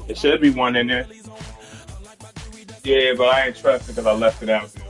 It should be one in there. Yeah, but I ain't trusting because I left it out there.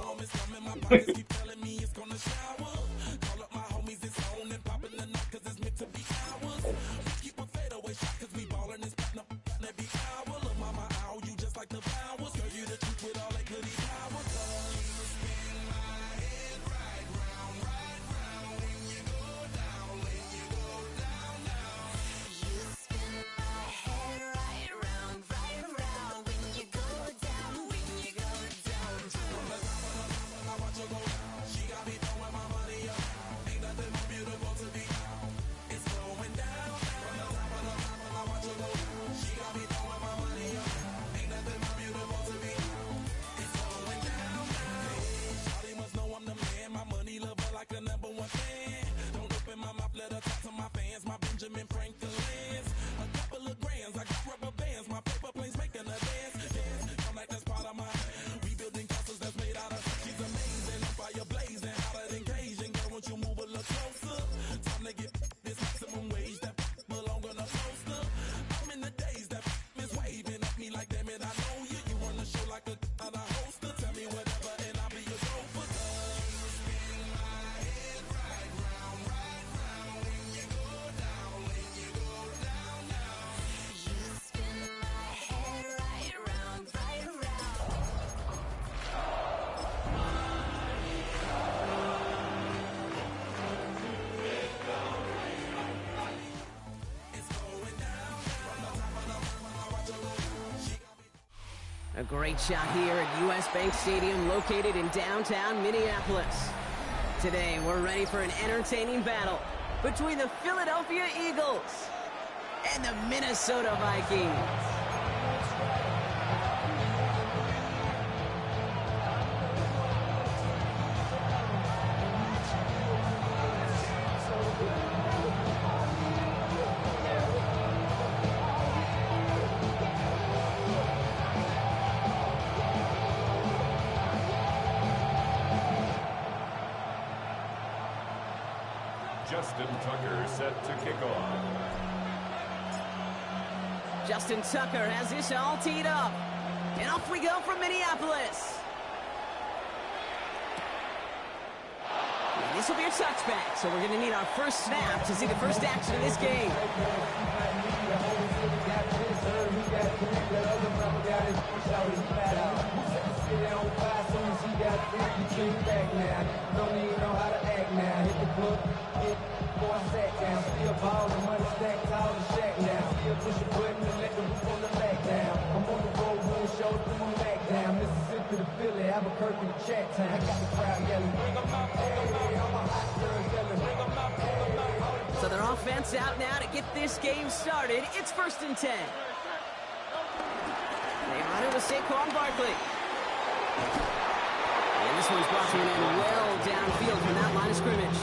A great shot here at US Bank Stadium, located in downtown Minneapolis. Today, we're ready for an entertaining battle between the Philadelphia Eagles and the Minnesota Vikings. Justin Tucker set to kick off. Justin Tucker has this all teed up. And off we go from Minneapolis. And this will be a touchback, so we're going to need our first snap to see the first action of this game. So their offense out now to get this game started. It's 1st and 10. They run it with Saquon Barkley. And this one's brought to an end well downfield from that line of scrimmage.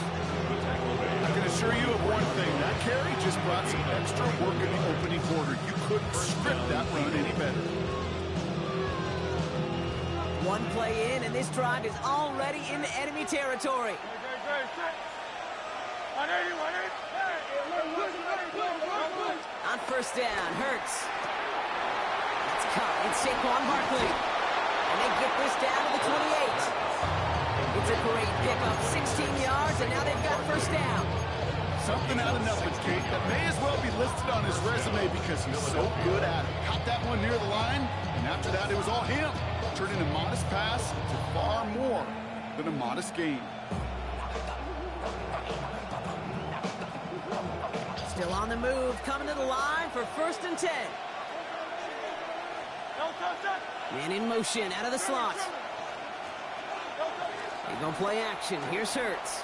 I can assure you of one thing. That carry just brought some extra work in the opening quarter. You couldn't script that run any better. One play in, and this drive is already into enemy territory. On 1st down, Hurts. That's caught. It's Saquon Barkley. And they get this down to the 28. It's a great pickup, 16 yards, and now they've got 1st down. Something out of nothing, Kate, that may as well be listed on his resume because he's so good at it. Caught that one near the line, and after that, it was all him. Turning a modest pass to far more than a modest gain. Still on the move, coming to the line for 1st and 10. Man in motion, out of the slot. They go play action. Here's Hurts.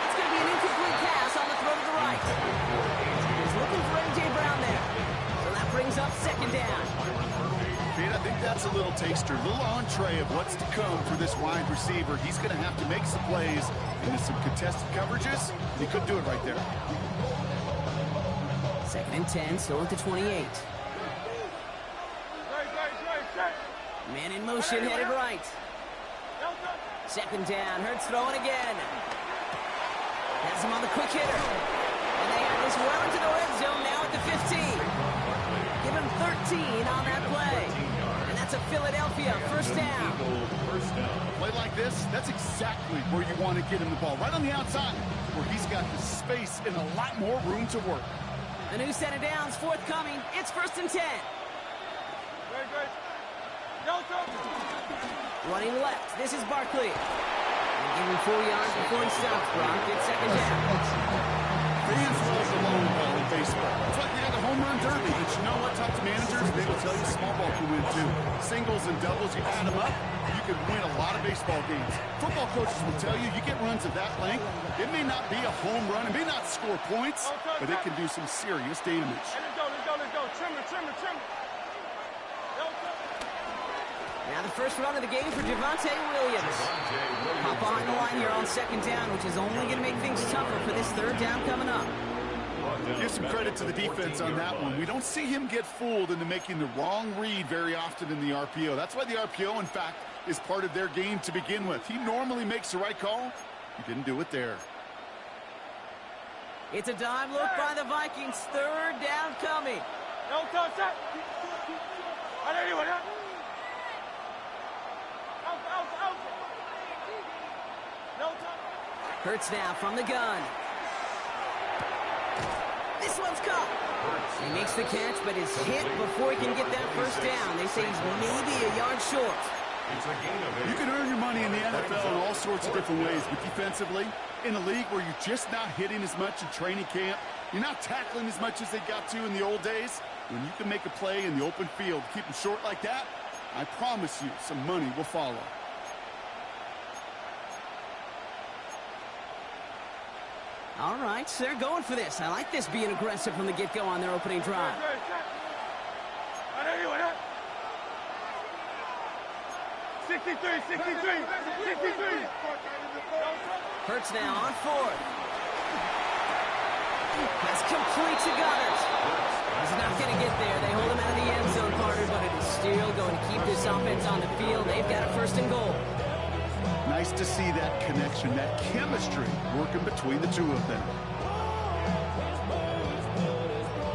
It's going to be an incomplete pass on the throw to the right. He's looking for A.J. Brown there. So that brings up 2nd down. Kate, I think that's a little taster, a little entree of what's to come for this wide receiver. He's going to have to make some plays into some contested coverages. He could do it right there. 2nd and 10, still at the 28. Man in motion, headed right. 2nd down, Hurts throwing again. Has him on the quick hitter. And they have this well into the red zone now at the 15. on that play. And that's a Philadelphia first down. A play like this, that's exactly where you want to get him the ball. Right on the outside, where he's got the space and a lot more room to work. A new set of downs forthcoming. It's 1st and 10. Running left. This is Barkley. And give him 4 yards before he stops, Brock. It's 2nd down. Fans love the long ball in baseball. It's like they had a home run derby. But you know what? Talk to managers, they will tell you small ball can win too. Singles and doubles, you add them up, you can win a lot of baseball games. Football coaches will tell you, you get runs of that length, it may not be a home run, it may not score points, but it can do some serious damage. Let's go. Trim it. Now the first run of the game for Javonte Williams. Hop behind the line here on 2nd down, which is only going to make things tougher for this 3rd down coming up. Give some credit to the defense on that one. We don't see him get fooled into making the wrong read very often in the RPO. That's why the RPO, in fact, is part of their game to begin with. He normally makes the right call. He didn't do it there. It's a dime look by the Vikings. 3rd down coming. Hurts now from the gun. This one's caught. He makes the catch, but is hit before he can get that first down. They say he's maybe a yard short. You can earn your money in the NFL in all sorts of different ways, but defensively, in a league where you're just not hitting as much in training camp, you're not tackling as much as they got to in the old days, when you can make a play in the open field, keep them short like that, I promise you some money will follow. All right, so they're going for this. I like this being aggressive from the get-go on their opening drive. Hurts now on 4th. That's complete to Goddard. He's not going to get there. They hold him out of the end zone, Carter, but it is still going to keep this offense on the field. They've got a 1st and goal. Nice to see that connection, that chemistry working between the two of them.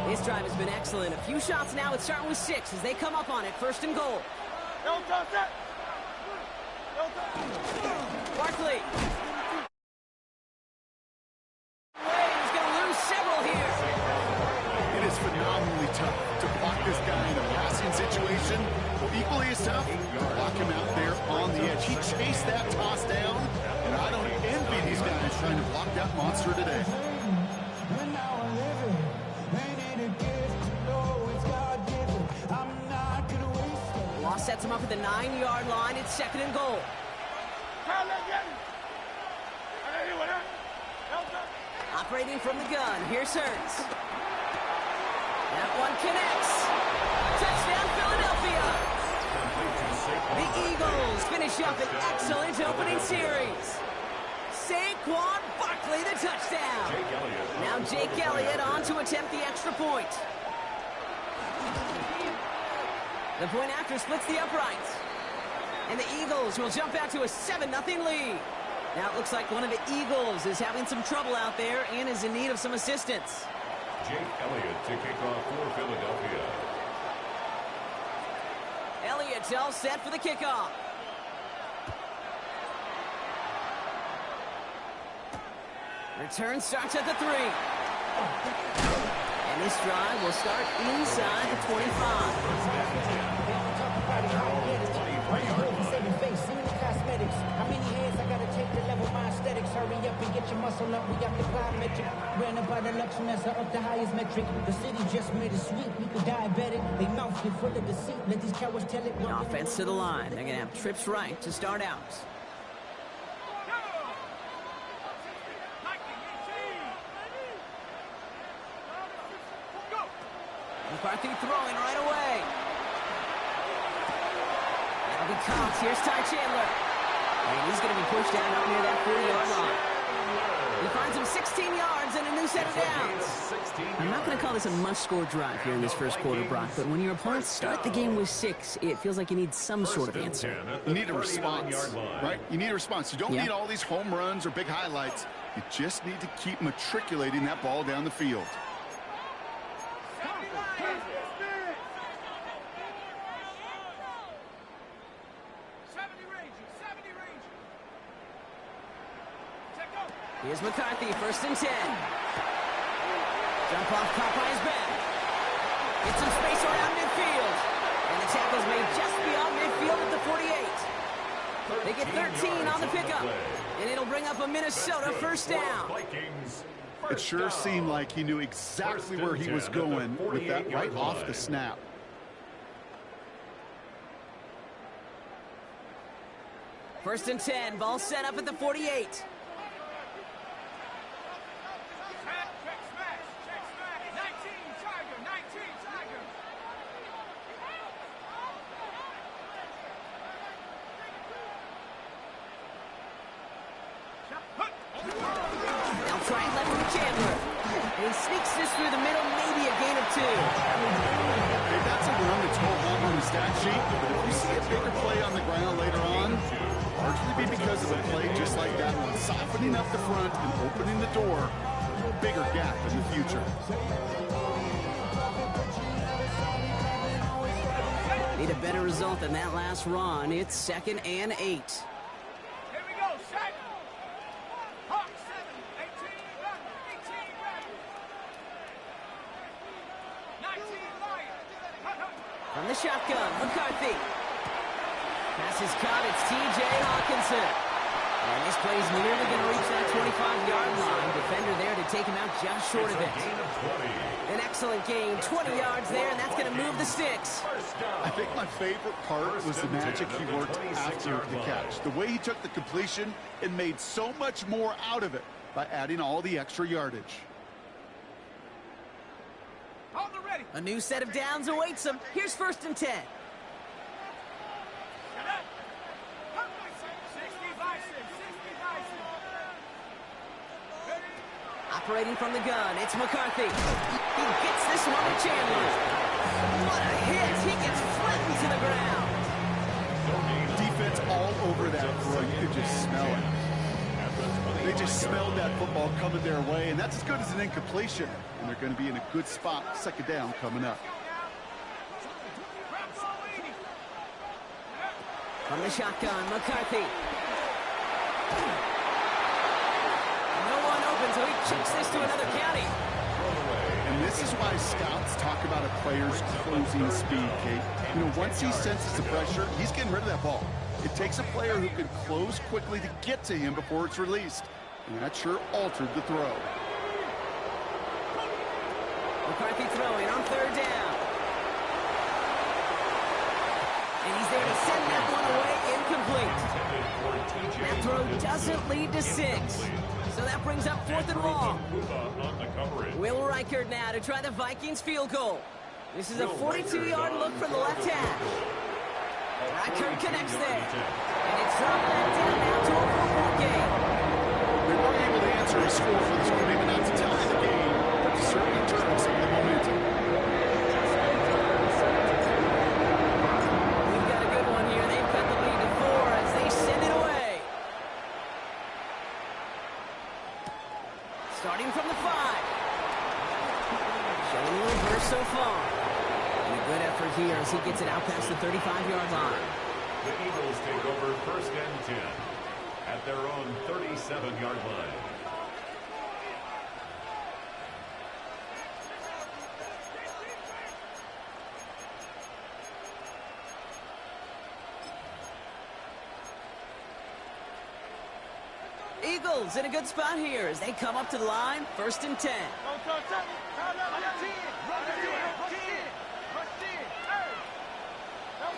This drive has been excellent. A few shots now. It's starting with 6 as they come up on it. 1st and goal. Barkley. He's going to lose several here. It is phenomenally tough to block this guy in a passing situation. Equally as tough to block him out there on the edge. He chased that toss down, and I don't envy these guys trying to block that monster today. Loss sets him up at the 9-yard line. It's 2nd and goal. Operating from the gun. Here's Hurts. That one connects. Touchdown, Philadelphia. The Eagles finish up an excellent opening series. Saquon Barkley, the touchdown. Now Jake Elliott on to attempt the extra point. The point after splits the uprights. And the Eagles will jump out to a 7-0 lead. Now it looks like one of the Eagles is having some trouble out there and is in need of some assistance. Jake Elliott to kick off for Philadelphia. Elliott's all set for the kickoff. Return starts at the 3. And this drive will start inside the 25. How many hands I gotta take to level my aesthetics? Hurry up and get your muscle up. We got the plyometric. Ran about the luxury that's up the highest metric. The city just made it sweet. We could diabetic. They mouth it full of deceit. Let these cowards tell it. The offense to the line. They're gonna have trips right to start out. McCarthy throwing right away. That'll be caught. Here's Ty Chandler. And he's going to be pushed down out near that 40-yard line. He finds him 16 yards and a new set of downs. I'm not going to call this a must-score drive here in this first quarter, Brock, but when your opponents start the game with 6, it feels like you need some sort of answer. You need a response, right? You need a response. You don't need all these home runs or big highlights. You just need to keep matriculating that ball down the field. Here's McCarthy, 1st and 10. Jump off, caught by his back. Get some space around midfield. And the tackle's made just beyond midfield at the 48. They get 13 on the pickup. And it'll bring up a Minnesota 1st down. It sure seemed like he knew exactly where he was going with that right off the snap. First and 10, ball set up at the 48. Now try and left with Chandler. And he sneaks this through the middle, maybe a gain of 2. Hey, that's a run that's go home on the stat sheet, but if you see a bigger play on the ground later on, largely be because of a play just like that one, softening up the front and opening the door to a bigger gap in the future. Need a better result than that last run. It's 2nd and 8. Here we go, set. Hawk 7, 18, run, 18, ready. 19, Lion. From the shotgun, McCarthy. Pass is caught, it's T.J. Hawkinson. And this play's nearly going to reach that 25-yard line. Defender there to take him out just short of it. An excellent gain, 20 yards there, and that's going to move the sticks. I think my favorite part was the magic he worked after the catch. The way he took the completion and made so much more out of it by adding all the extra yardage. Hold the ready. A new set of downs awaits him. Here's 1st and 10. 60 Bison, 60 Bison. Operating from the gun, it's McCarthy. He gets this one to Chandler. What a hit! He gets flattened to the ground. Defense all over that throw. You could just smell it. They just smelled that football coming their way, and that's as good as an incompletion. And they're going to be in a good spot, 2nd down coming up. From the shotgun, McCarthy. No one open, so he chucks this to another county. And this is why scouts talk about a player's closing speed, Kate. You know, once he senses the pressure, he's getting rid of that ball. It takes a player who can close quickly to get to him before it's released. And that sure altered the throw. McCarthy throwing on 3rd down. And he's there to send that one away, incomplete. That throw doesn't lead to 6. So that brings up 4th and long. Will Reichert now to try the Vikings field goal. This is a 42-yard look from the left hash. Reichert connects there. And it's dropped back down now to a 4-point game. They weren't able to answer a score for this one, maybe not to tie the game, but to certainly turn some of the momentum. We've got a good one here. They've cut the lead to 4 as they send it away. Starting from the 5. Showing a little burst so far. And a good effort here as he gets it out past the 35-yard line. The Eagles take over 1st and 10 at their own 37-yard line. Eagles in a good spot here as they come up to the line, 1st and 10.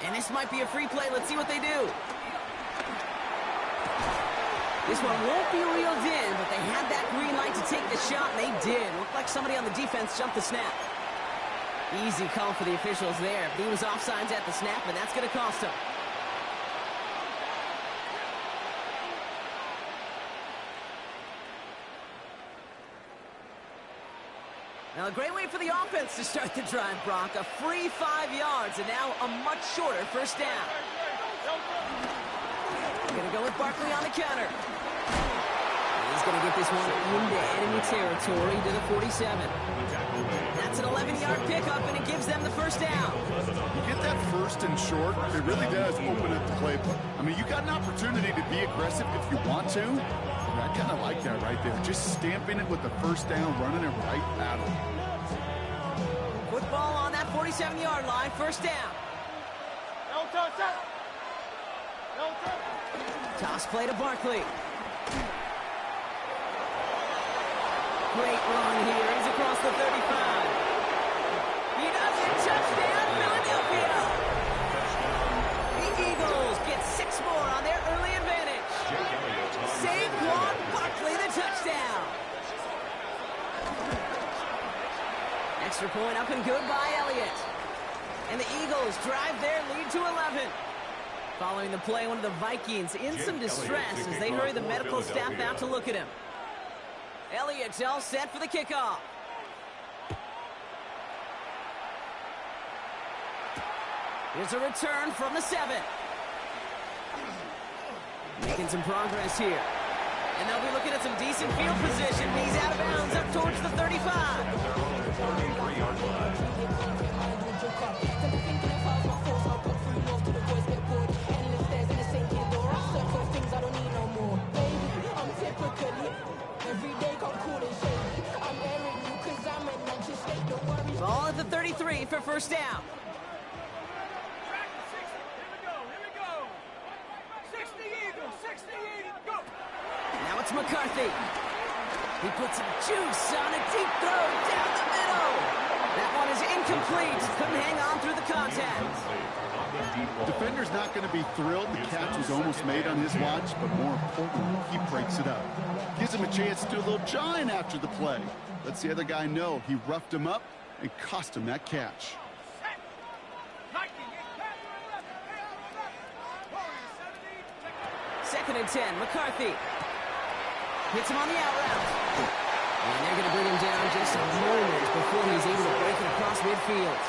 And this might be a free play. Let's see what they do. This one won't be reeled in, but they had that green light to take the shot, and they did. Looked like somebody on the defense jumped the snap. Easy call for the officials there. He was offsides at the snap, and that's going to cost him. Now, a great way for the offense to start the drive, Brock. A free 5 yards, and now a much shorter 1st down. Going to go with Barkley on the counter. He's going to get this one into enemy territory to the 47. That's an 11-yard pickup, and it gives them the 1st down. You get that 1st and short, it really does open up the playbook. I mean, you got an opportunity to be aggressive if you want to. I kind of like that right there. Just stamping it with the first down, running it right at him. Football on that 47-yard line, first down. Toss play to Barkley. Great run here. He's across the 35. He does it. Touchdown, Philadelphia. The Eagles get 6 more on their early advantage. Saquon Barkley, the touchdown. Extra point up and good by Elliott. And the Eagles drive their lead to 11. Following the play, one of the Vikings in some distress as they hurry the medical staff out to look at him. Elliott's all set for the kickoff. Here's a return from the 7. Making some progress here. And they'll be looking at some decent field position. He's out of bounds up towards the 35. Ball at the 33 for first down. Now it's McCarthy. He puts some juice on a deep throw down the middle. That one is incomplete. Couldn't hang on through the contact. Defender's not going to be thrilled. The catch was almost made on his watch, but more importantly, he breaks it up. Gives him a chance to do a little jawing after the play. Lets the other guy know he roughed him up and cost him that catch. Second and 10, McCarthy. Hits him on the out route. And they're going to bring him down just a moment before he's able to break it across midfield.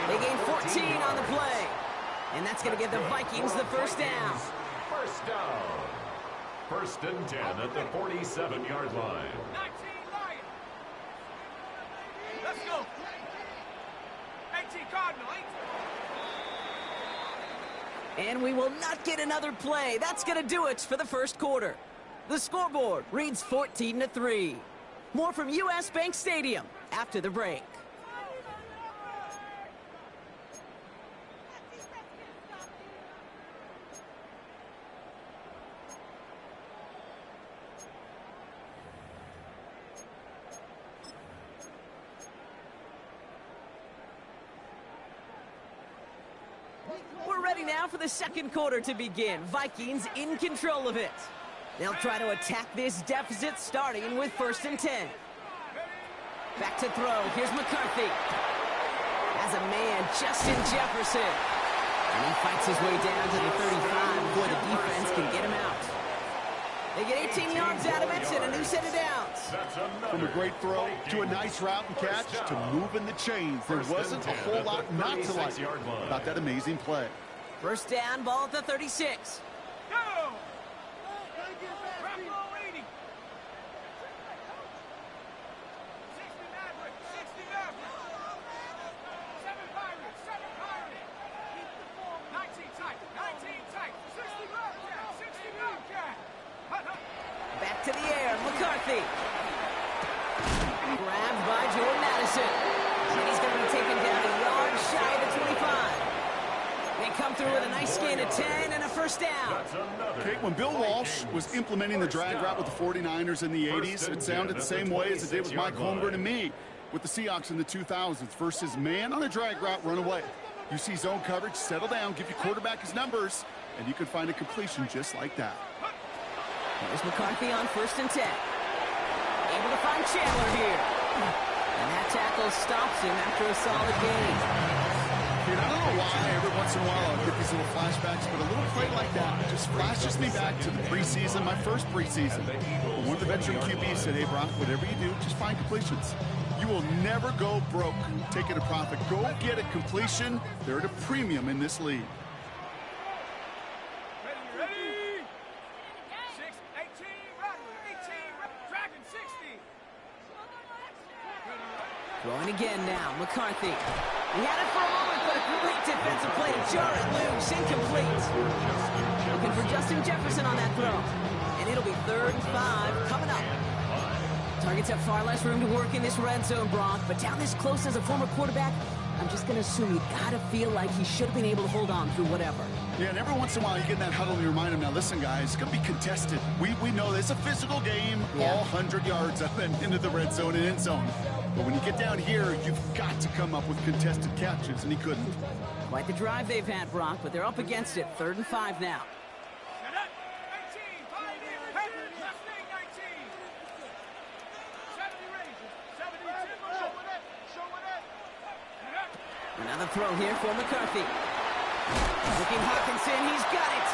They gain 14 on the play. And that's going to give the Vikings the first down. First down. First and 10 at the 47-yard line. 19 Lions. Let's go. 18 Cardinal. 18. And we will not get another play. That's going to do it for the first quarter. The scoreboard reads 14-3. More from US Bank Stadium after the break. We're ready now for the second quarter to begin. Vikings in control of it. They'll try to attack this deficit starting with first and 10. Back to throw. Here's McCarthy. Has a man, Justin Jefferson. And he fights his way down to the 35 before the defense can get him out. They get 18 yards out of it and a new set of downs. From a great throw to a nice route and catch to moving the chains. There wasn't a whole lot not to like about that amazing play. First down, ball at the 36. Go! Bravo 80. 60 Maverick. 60 Maverick. 7 Pirates. 7 Pirates. 19 tight. 19 tight. 60 Bobcat. 60 Bobcat. Back to the air, McCarthy. Grabbed by Jordan Addison. And he's going to be taken down a yard shy of the 25. They come through with a nice gain of 10 and a first down. Okay, when Bill Walsh was implementing the drag route with the 49ers in the 80s, it sounded the same way as it did with Mike Holmgren and me with the Seahawks in the 2000s versus man on a drag route, run away. You see zone coverage, settle down, give your quarterback his numbers, and you can find a completion just like that. There's McCarthy on first and 10. Able to find Chandler here. And that tackle stops him after a solid gain. Dude, I don't know why every once in a while I'll get these little flashbacks, but a little play like that just flashes me back to the preseason, my first preseason. One of the veteran QBs said, hey, Brock, whatever you do, just find completions. You will never go broke taking a profit. Go get a completion. They're at a premium in this league. Ready? 6, 18 Rattler. 18 Dragon 60. Throwing again now, McCarthy. He had it for a moment, but a great defensive play to jar it loose. Incomplete. Looking for Justin Jefferson on that throw. And it'll be 3rd and 5 coming up. Targets have far less room to work in this red zone, Brock. But down this close as a former quarterback, I'm just going to assume you got to feel like he should have been able to hold on through whatever. Yeah, and every once in a while you get in that huddle and you remind him, now listen, guys, it's going to be contested. We know it's a physical game, all 100 yards up and into the red zone and end zone. But when you get down here, you've got to come up with contested catches, and he couldn't. Quite the drive they've had, Brock, but they're up against it. 3rd and 5 now. Set up. 19. Pepper. Left wing, 19. 70 ranges. 70. Show it up. Show it up. Set up. Another throw here for McCarthy. Looking Hawkinson, he's got it.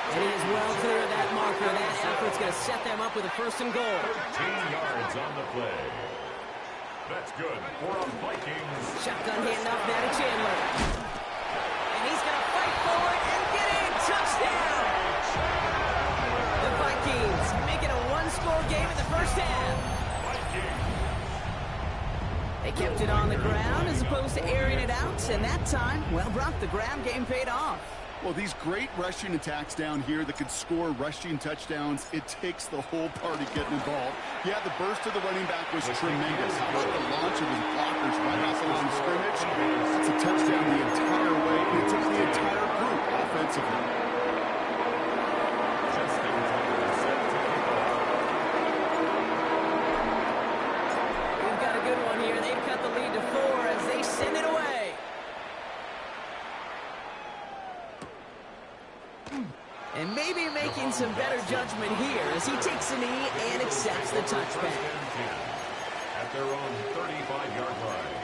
And he is well clear of that marker. That effort's going to set them up with a 1st and goal. 13 yards on the play. That's good for a Vikings. Shotgun handoff now to Chandler. And he's going to fight forward and get in. Touchdown! The Vikings make it a 1-score game in the first half. They kept it on the ground as opposed to airing it out. And that time, well, Brock, the ground game paid off. Well, these great rushing attacks down here that could score rushing touchdowns, it takes the whole party getting involved. Yeah, the burst of the running back was tremendous. How about the launch of his blockers right off the line of scrimmage? That's a touchdown the entire way, and it took the entire group offensively. We've got a good one here. They've cut the lead to 4 as they send it away. And maybe making some better judgment here as he takes a knee and accepts the touchback. At their own 35-yard line.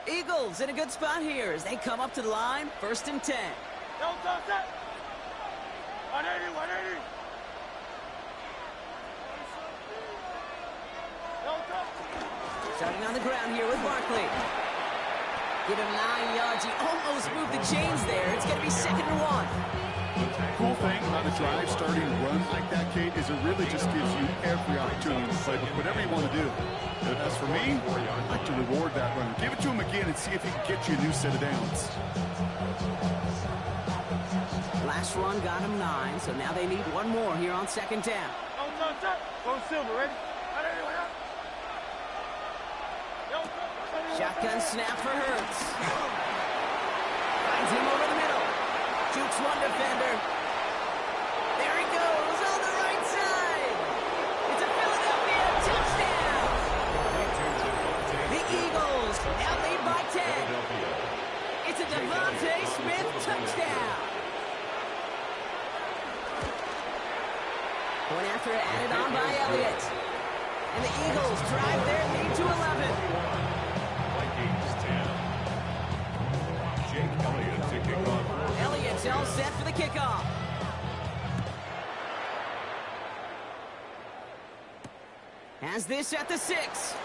Eagles in a good spot here as they come up to the line. 1st and 10. Don't touch that. 180, 180. Don't touch. Starting on the ground here with Barkley. Give him 9 yards. He almost moved the chains there. It's going to be 2nd and 1. Cool thing about a drive starting run like that, Kate, is it really just gives you every opportunity to play with whatever you want to do. As for me, I'd like to reward that runner. Give it to him again and see if he can get you a new set of downs. Last run got him 9, so now they need one more here on 2nd down. Don't touch that. Go Silver, ready? 180, 180. Shotgun snap for Hurts. Finds him over the middle. Jukes one defender. There he goes on the right side. It's a Philadelphia touchdown. The Eagles now lead by 10. It's a Devontae Smith touchdown. Point after added on by Elliott. And the Eagles drive their lead to 11. Vikings 10. Jake Elliott to kick off. Elliott's all set for the kickoff. Has this at the 6.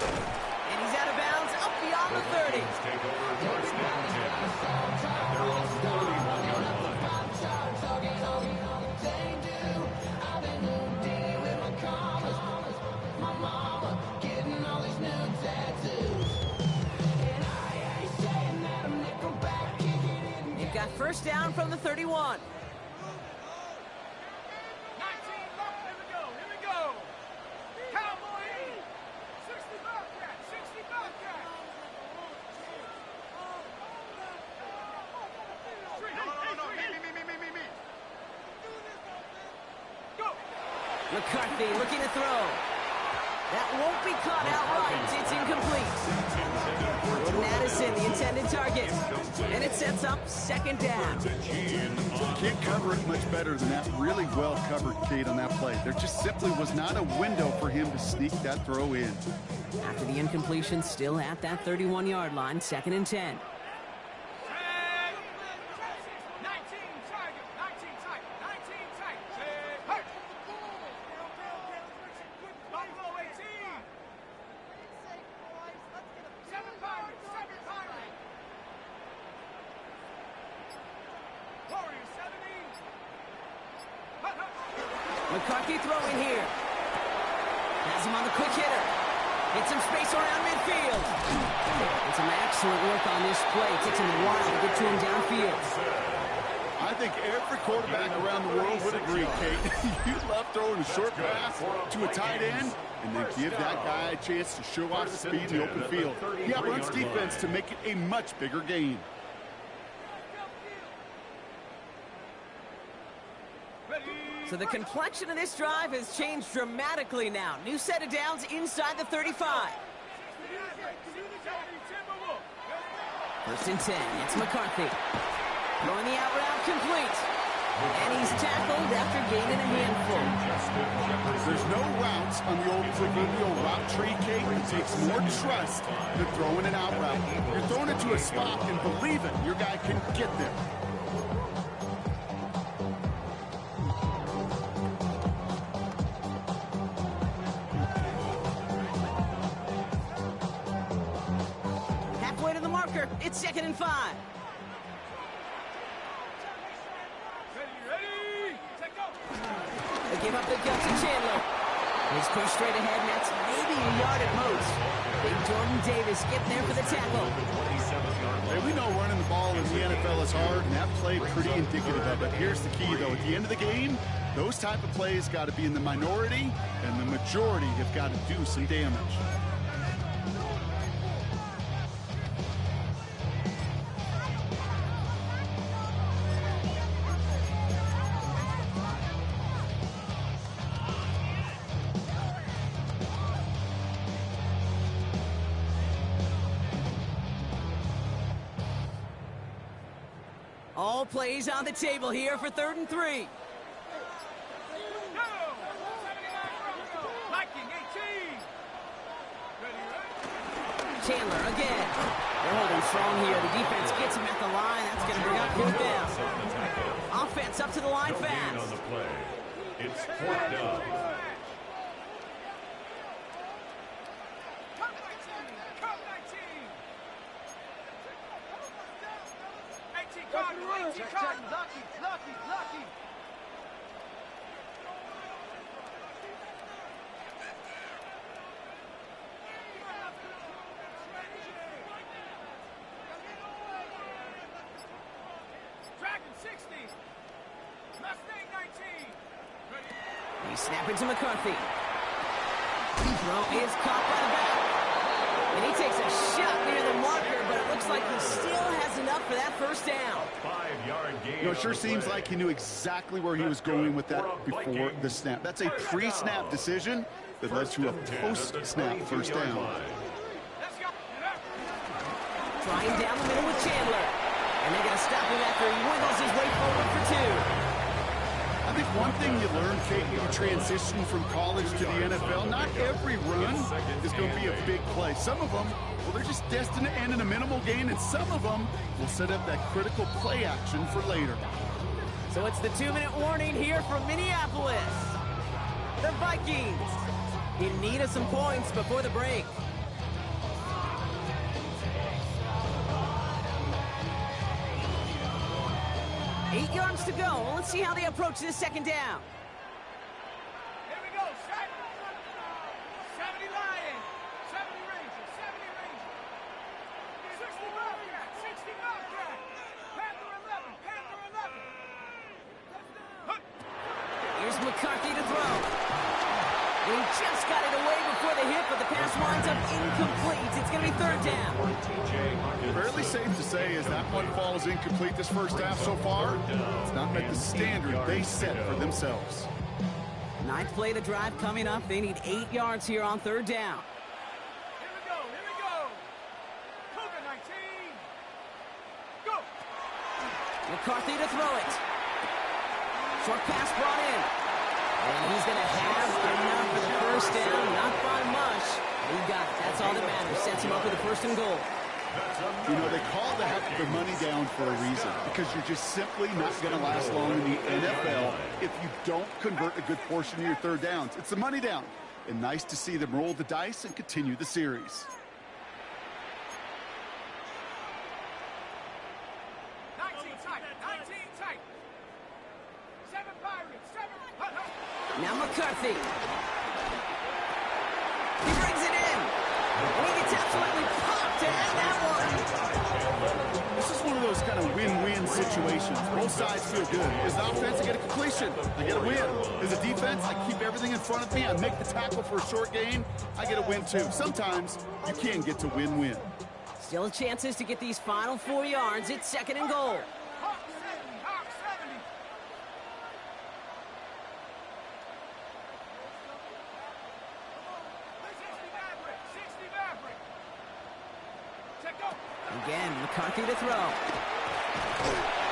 And he's out of bounds up beyond the 30. Take over 1st and 10. At their own 41-yard line. They've got 1st down from the 31. 19 left. Here we go. Here we go. Cowboy E. 60 Bobcat. 60 Bobcat. Me. Go. McCarthy looking to throw. That won't be caught outright. It's incomplete. To Madison, the intended target. And it sets up 2nd down. Can't cover it much better than that. Really well covered, Kate, on that play. There just simply was not a window for him to sneak that throw in. After the incompletion, still at that 31-yard line, 2nd and 10. 19 target. 19 tight. 19 tight. Hurt. Buffalo 18. 7 power. McCarthy throwing here. Has him on the quick hitter. Hits some space around midfield. And some excellent work on this play. It takes him a while to get to him downfield. I think every quarterback around the world would agree, Kate. You love throwing a short pass to a tight end and then give that guy a chance to show off the speed in the open field. He outruns defense to make it a much bigger gain. So the complexion of this drive has changed dramatically now. New set of downs inside the 35. First and 10, it's McCarthy. Throwing the out route complete. And he's tackled after gaining a handful. There's no routes on the old proverbial route tree, Kate. It takes more trust than throwing an out route. You're throwing it to a spot and believe it, your guy can get there. Halfway to the marker, it's 2nd and 5. They give up the gut to Chandler. He's pushed straight ahead, and that's maybe a yard at most. Big Jordan Davis getting there for the tackle. Hey, we know running the ball in the NFL is hard, and that play pretty indicative of it. Here's the key, though. At the end of the game, those type of plays got to be in the minority, and the majority have got to do some damage. All plays on the table here for 3rd and 3. Chandler again. They're holding strong here. The defense gets him at the line. That's going to bring up 4th down. Offense up to the line fast. On the play. It's 4th down. Lucky. Dragon 60. Mustang 19. He's snapping to McCarthy. Throw is caught by the back. And he takes a shot near the marker, but it looks like he still has enough for that 1st down. 5-yard gain. You know, it sure seems like he knew exactly where he was going with that before the snap. That's a pre-snap decision that led to a post-snap 1st down. Trying down the middle with Chandler. And they're going to stop him after he wiggles his way forward for 2. I think one thing you learn, Kate, when you transition from college to the NFL, not every run is going to be a big play. Some of them, well, they're just destined to end in a minimal gain, and some of them will set up that critical play action for later. So it's the 2-minute warning here from Minneapolis. The Vikings in need of some points before the break. 8 yards to go. Let's see how they approach this 2nd down. Here we go, set. 70 Lions, 70 Rangers, 70 Rangers. 60 Bobcat, 60 Bobcat. Panther 11, Panther 11. Here's McCarthy to throw. And he just got it away before the hit, but the pass winds up incomplete. It's going to be 3rd down. Fairly safe to say as that one falls incomplete this 1st half so far, it's not met the standard they set for themselves. 9th play of the drive coming up. They need 8 yards here on 3rd down. Here we go. Cougar 19. Go. McCarthy to throw it. Short pass brought in. And he's going to have enough for the 1st down. Not by much. He got it. That's all that matters. Sets him up with a 1st and goal. You know, they call the money down for a reason, because you're just simply not going to last long in the NFL if you don't convert a good portion of your 3rd downs. It's the money down, and nice to see them roll the dice and continue the series. 19 tight. 7 Pirates, 7. Now McCarthy. He brings it in. And he gets absolutely popped to end that one. This is one of those kind of win-win situations. Both sides feel good. As an offense, I get a completion. I get a win. As a defense, I keep everything in front of me. I make the tackle for a short gain. I get a win, too. Sometimes you can get to win-win. Still chances to get these final 4 yards. It's 2nd and goal. Hawk 70, Hawk 70. Again, McCarthy to throw.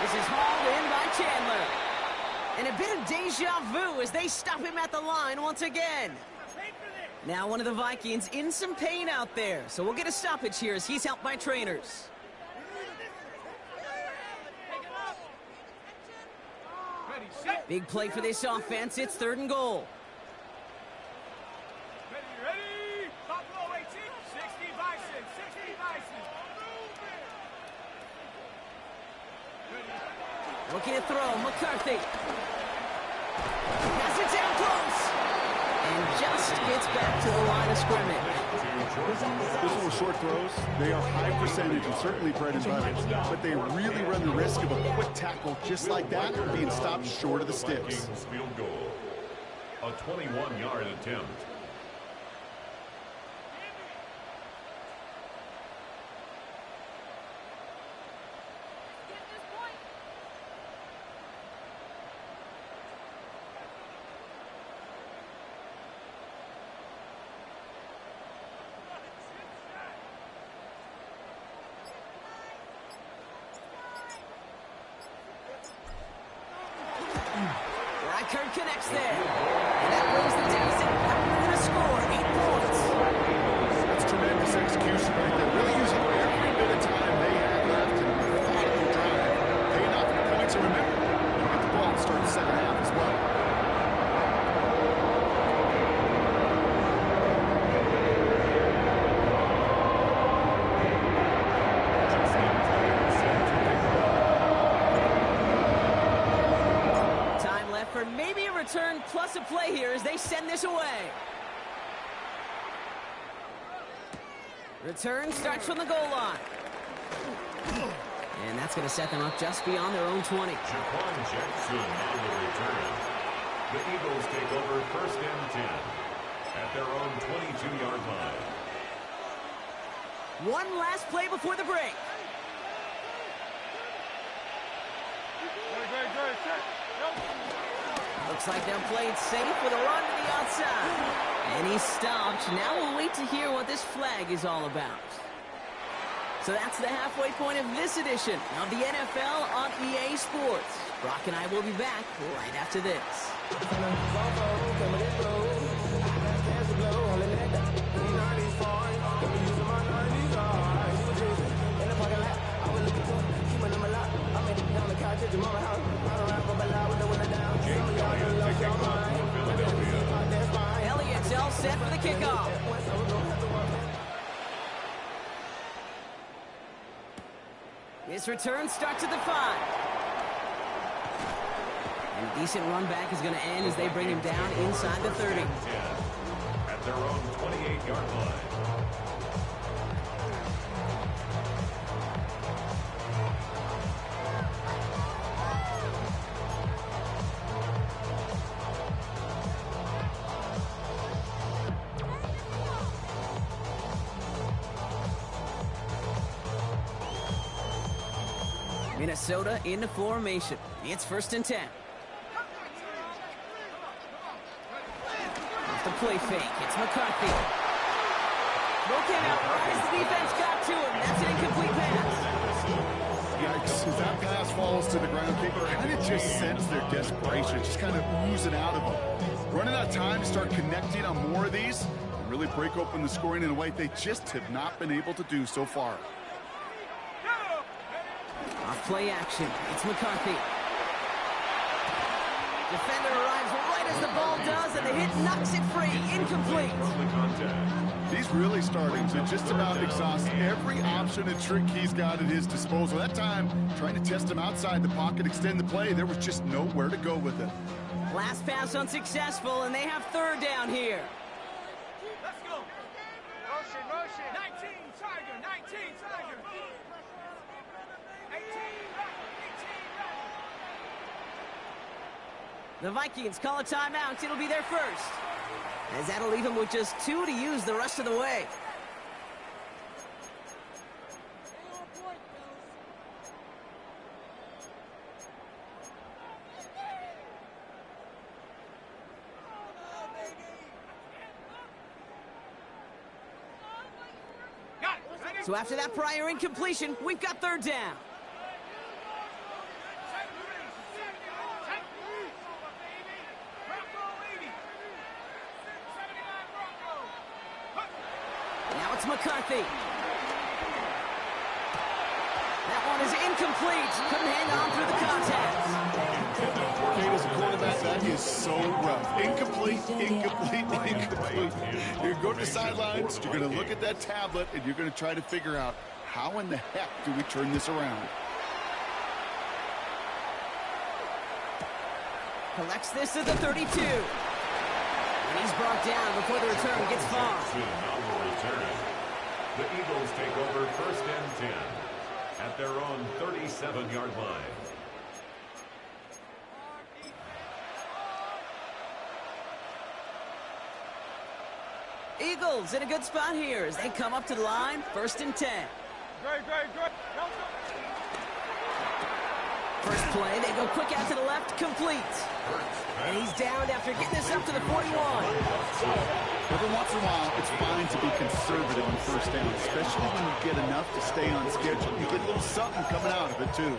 This is hauled in by Chandler. And a bit of deja vu as they stop him at the line once again. Now one of the Vikings in some pain out there. So we'll get a stoppage here as he's helped by trainers. Big play for this offense. It's 3rd and goal. Ready? Buffalo 18, 60 Bison, 60 Bison. Looking to throw, McCarthy. Pass it down close. And just gets back to the line of scrimmage. Those little short throws, they are high percentage and certainly bread and butter. But they really run the risk of a quick tackle just like that being stopped short of the sticks. Field goal. A 21-yard attempt. Reichert connects there. And that brings the Days in to score 8 points. That's tremendous execution right there. Really using every bit of time they had left and methodical drive. Paying off the points, and remember, they'll get the ball to start the second half as well. For maybe a return plus a play here as they send this away. Return starts from the goal line. And that's going to set them up just beyond their own 20. Jaquan Jackson on the return. The Eagles take over 1st and 10 at their own 22-yard line. One last play before the break. Looks like they're playing safe with a run to the outside. And he's stopped. Now we'll wait to hear what this flag is all about. So that's the halfway point of this edition of the NFL on EA Sports. Brock and I will be back right after this. Elliott's all set for the kickoff. This return starts at the 5. And a decent run back is going to end as they bring him down inside the 30. At their own 28-yard line. Minnesota into formation. It's 1st and 10. Off the play fake. It's McCarthy. Okay, now as the defense got to him. That's an incomplete pass. Yikes. As that pass falls to the ground, they kind of just sense their desperation, just kind of oozing out of them. Running out of time to start connecting on more of these and really break open the scoring in a way they just have not been able to do so far. Off play action. It's McCarthy. Defender arrives right as the ball does, and the hit knocks it free. Incomplete. He's really starting to just about exhaust every option and trick he's got at his disposal. That time, trying to test him outside the pocket, extend the play, there was just nowhere to go with it. Last pass unsuccessful, and they have third down here. Let's go. Motion, motion. 19, Tiger. 19, Tiger. 18, back. 18, back. The Vikings call a timeout. It'll be their first, as that'll leave them with just 2 to use the rest of the way. Got it. Ready? So after that prior incompletion, we've got third down. Now it's McCarthy. That one is incomplete. Couldn't hang on through the contact. Kate, as a quarterback, that is so rough. Incomplete, incomplete, incomplete. You're going to go to the sidelines, you're going to look at that tablet, and you're going to try to figure out how in the heck do we turn this around. Collects this at the 32. And he's brought down before the return gets far. Now will return. The Eagles take over first and 10 at their own 37-yard line. Eagles in a good spot here as they come up to the line, first and 10. Great, great, great. First play, they go quick out to the left, complete. And he's downed after getting this up to the 41. Every once in a while, it's fine to be conservative on first down, especially when you get enough to stay on schedule. You get a little something coming out of it, too.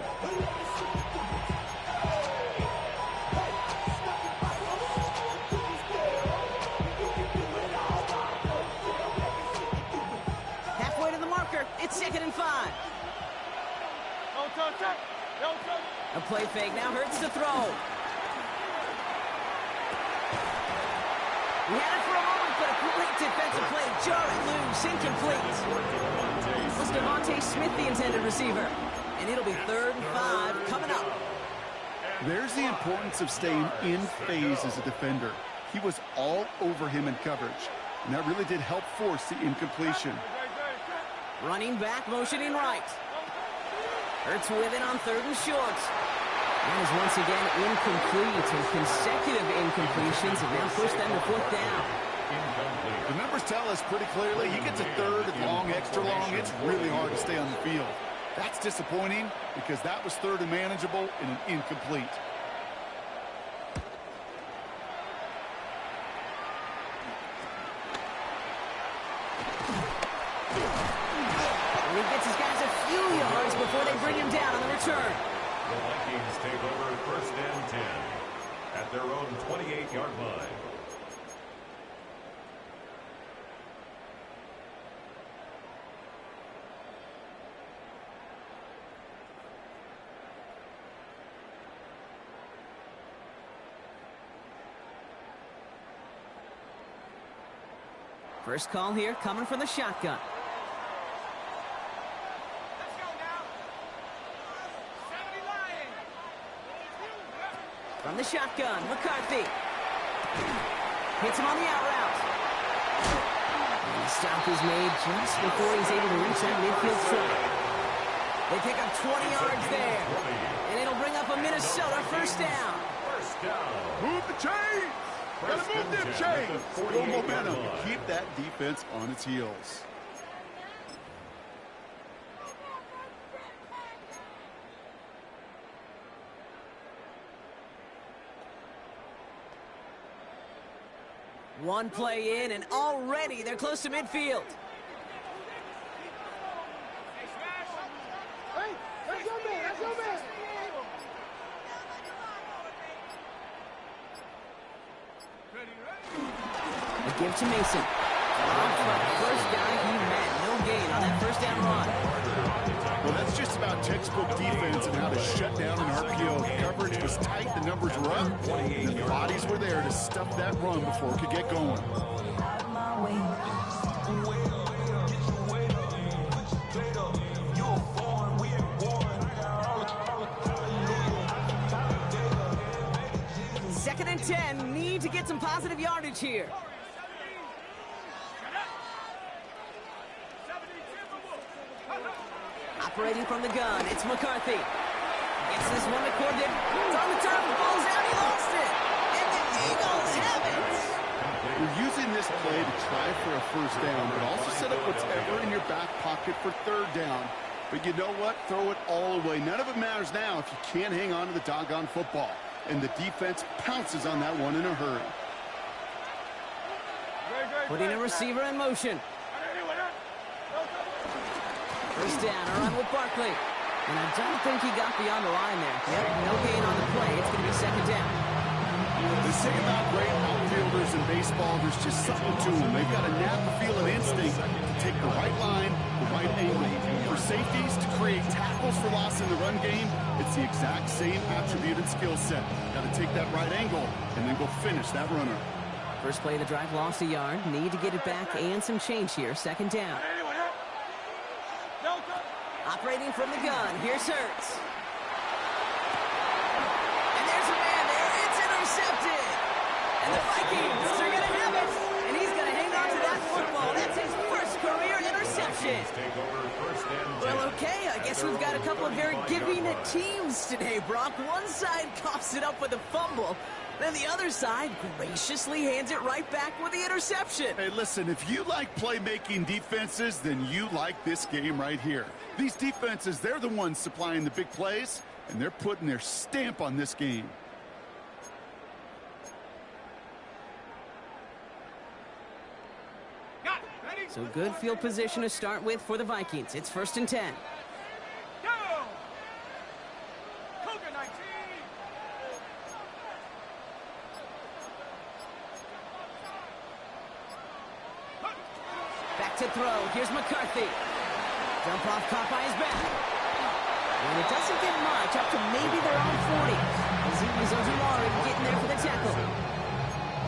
Halfway to the marker, it's 2nd and 5. Don't touch it. Don't touch it. A play fake now hurts to throw. We had it for a moment, but a great defensive play. Jarring loose, incomplete. It was Devontae Smith, the intended receiver. And it'll be 3rd and 5 coming up. There's the importance of staying in phase as a defender. He was all over him in coverage, and that really did help force the incompletion. Running back, motioning right. Hurts with it on 3rd and short. That is once again incomplete, and consecutive incompletions have now pushed them to 4th down. The numbers tell us pretty clearly, you get to 3rd and long, extra long, it's really hard to stay on the field. That's disappointing because that was 3rd and manageable and an incomplete. And he gets his guys a few yards before they bring him down on the return. The Vikings take over first and 10 at their own 28-yard line. First call here coming from the shotgun. Let's go now. 70 Lion. From the shotgun, McCarthy. Hits him on the out route. And the stop is made just before he's able to reach that midfield strike. They pick up 20 yards there. And it'll bring up a Minnesota first down. First down. Move the chains! Gotta move them chains! Build momentum. Keep that defense on its heels. One play in, and already they're close to midfield. Hey, that's your man. That's your man. A give to Mason. First guy he met. No gain on that first down run. Well, that's just about textbook defense and how to shut down an RPO. The coverage was tight, the numbers were up, and the bodies were there to stuff that run before it could get going. Second and 10. Need to get some positive yardage here. Operating from the gun, it's McCarthy. Gets this one to Corbett. It's on the turf, the ball's out, he lost it. And the Eagles have it. You're using this play to try for a first down, but also set up whatever in your back pocket for third down. But you know what? Throw it all away. None of it matters now if you can't hang on to the doggone football. And the defense pounces on that one in a hurry. Putting a receiver in motion. First down, a run with Barkley. And I don't think he got beyond the line there. Yep, no gain on the play. It's going to be second down. They say about great outfielders in baseball, there's just something to them. They've got a natural feeling instinct to take the right line, the right angle. For safeties, to create tackles for loss in the run game, it's the exact same attributed skill set. Got to take that right angle and then go finish that runner. First play of the drive lost a yard. Need to get it back and some change here. Second down. Operating from the gun. Here's Hurts. And there's a man there. It's intercepted. And the Vikings are going to have it. And he's going to hang on to that football. That's his first career interception. Well, okay. I guess we've got a couple of very giving teams today, Brock. One side coughs it up with a fumble. Then the other side graciously hands it right back with the interception. Hey, listen, if you like playmaking defenses, then you like this game right here. These defenses, they're the ones supplying the big plays, and they're putting their stamp on this game. So good field position to start with for the Vikings. It's first and 10. Go! Cougar 19! Back to throw. Here's McCarthy. Jump off caught by his back. And it doesn't get much, up to maybe their own 40. Azeez Ojulari getting there for the tackle.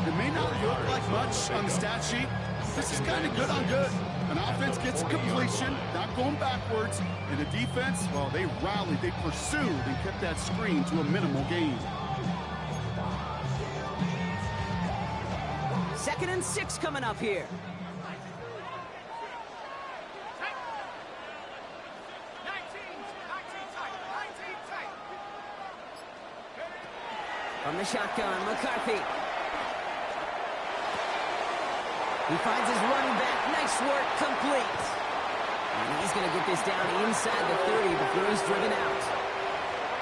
It may not look like much on the stat sheet. This is kind of good on good. An offense gets completion, not going backwards. And the defense, well, they rallied, they pursued, and kept that screen to a minimal gain. Second and 6 coming up here. From the shotgun, McCarthy. He finds his running back. Nice work, complete. And he's going to get this down inside the 30 before he's driven out.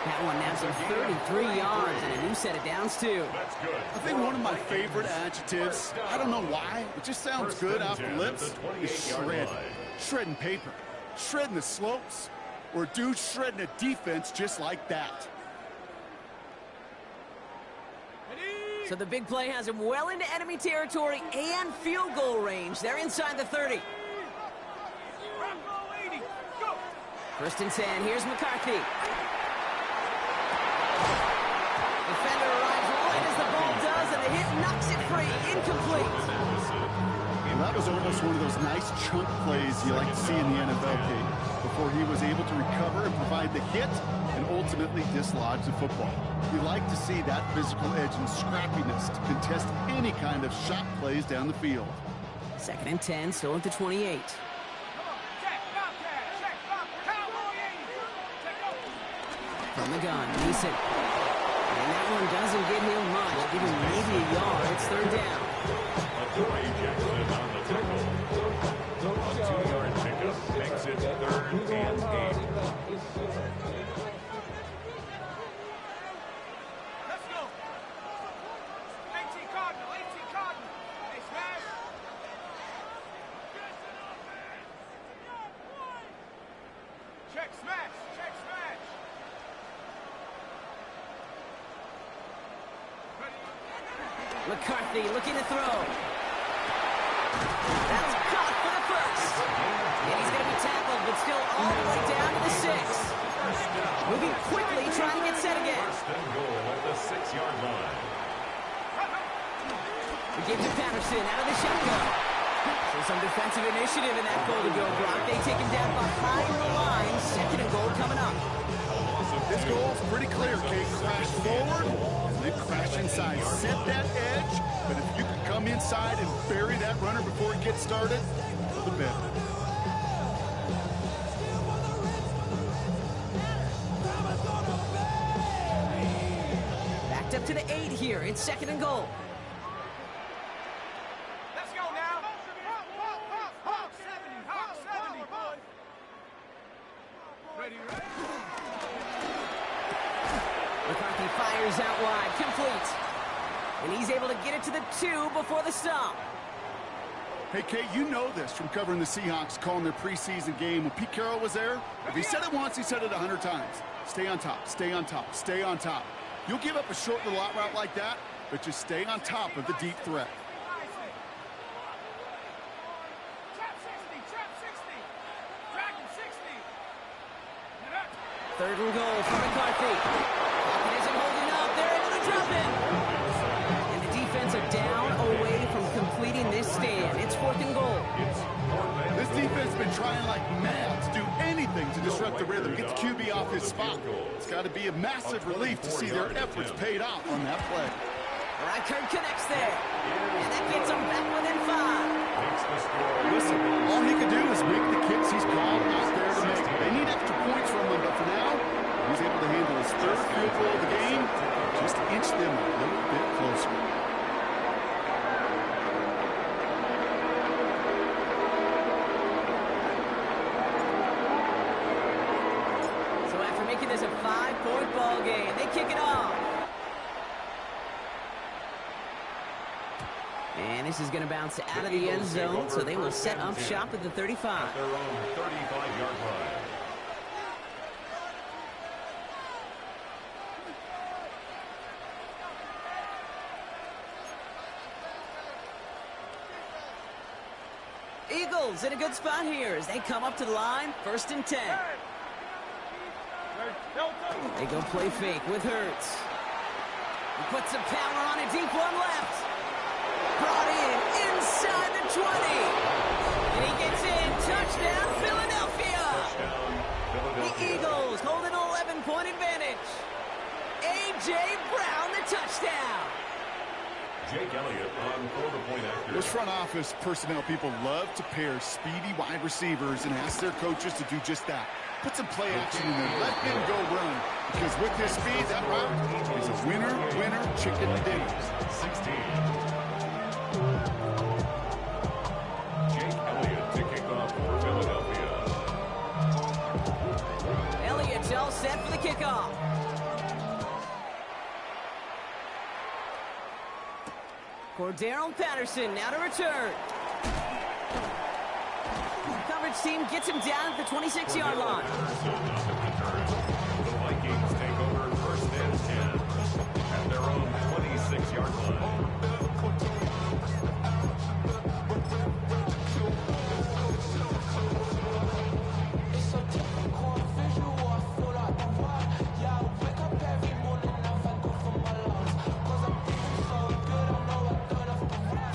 That one now some 33 yards and a new set of downs, too. I think one of my favorite adjectives, I don't know why, it just sounds good off the lips, is shred. Shredding paper. Shredding the slopes. Or a dude shredding a defense just like that. So the big play has him well into enemy territory and field goal range. They're inside the 30. First and 10. Here's McCarthy. Defender arrives right as the ball does, and the hit knocks it free. Incomplete. Well, that was almost one of those nice chunk plays you like to see in the NFL game. Before he was able to recover and provide the hit and ultimately dislodge the football. We like to see that physical edge and scrappiness to contest any kind of shot plays down the field. Second and 10, still at the 28. From the gun, Neeson. And that one doesn't get him much, give him maybe a yard. It's third down. Corey Jackson on the tackle. A 2-yard pickup makes it third and 8. Let's go. 18 Cardinal, 18 Cardinal. Hey, smash. Check smash, check smash. McCarthy looking to throw. That's caught for the first. And he's going to be tackled, but still all the way down to the 6. Moving quickly, trying to get set again. First and goal at the 6-yard line. We give to Patterson out of the shotgun. So some defensive initiative in that goal to go, Brock. They take him down behind the line. Second and goal coming up. This goal is pretty clear, Kate. Crash forward, and then crash inside. Set that edge, but if you can come inside and bury that runner before it gets started, the better. Backed up to the 8 here. It's 2nd and goal. Let's go now. Hawk 70, boys. Ready. McCarthy fires out wide, complete. And he's able to get it to the 2 before the stop. Hey, Kate, you know this from covering the Seahawks, calling their preseason game. When Pete Carroll was there, if he said it once, he said it 100 times. Stay on top, stay on top, stay on top. You'll give up a short little out route like that, but just stay on top of the deep threat. Trap 60. Dragon 60. 3rd and goal for McCarthy. Pocket isn't holding up. They're able to drop it. And the defense are down away from completing this stand. It's 4th and goal. This defense has been trying like mad to do anything to disrupt the rhythm, get the QB off his spot. It's got to be a massive relief to see their efforts paid off on that play. Reichard connects there. And that gets them back within 5. Listen, all he can do is make the kicks he's called out there to make. They need extra points from him, but for now, he's able to handle his 3rd field goal of the game, just inch them a little bit closer. So after making this a 5-point ball game, they kick it off. And this is going to bounce out of the end zone, so they will set up shop at the 35. At their own 35-yard line. Eagles in a good spot here as they come up to the line, 1st and 10. They go play fake with Hurts. He puts some power on it, deep one left. Brought in inside the 20. And he gets in, touchdown, Philadelphia. The Eagles hold an 11-point advantage. A.J. Brown, the touchdown. Jake Elliott on quarter-point actor. Those front office personnel people love to pair speedy wide receivers and ask their coaches to do just that. Put some play action in there. Let them go run. Because with his speed, that route is a winner, chicken dinner. 16. Jake Elliott to kick off for Philadelphia. Elliott's all set for the kickoff. Cordero Patterson now to return. Coverage team gets him down at the 26-yard line. The Vikings take over 1st and 10 at their own 26-yard line.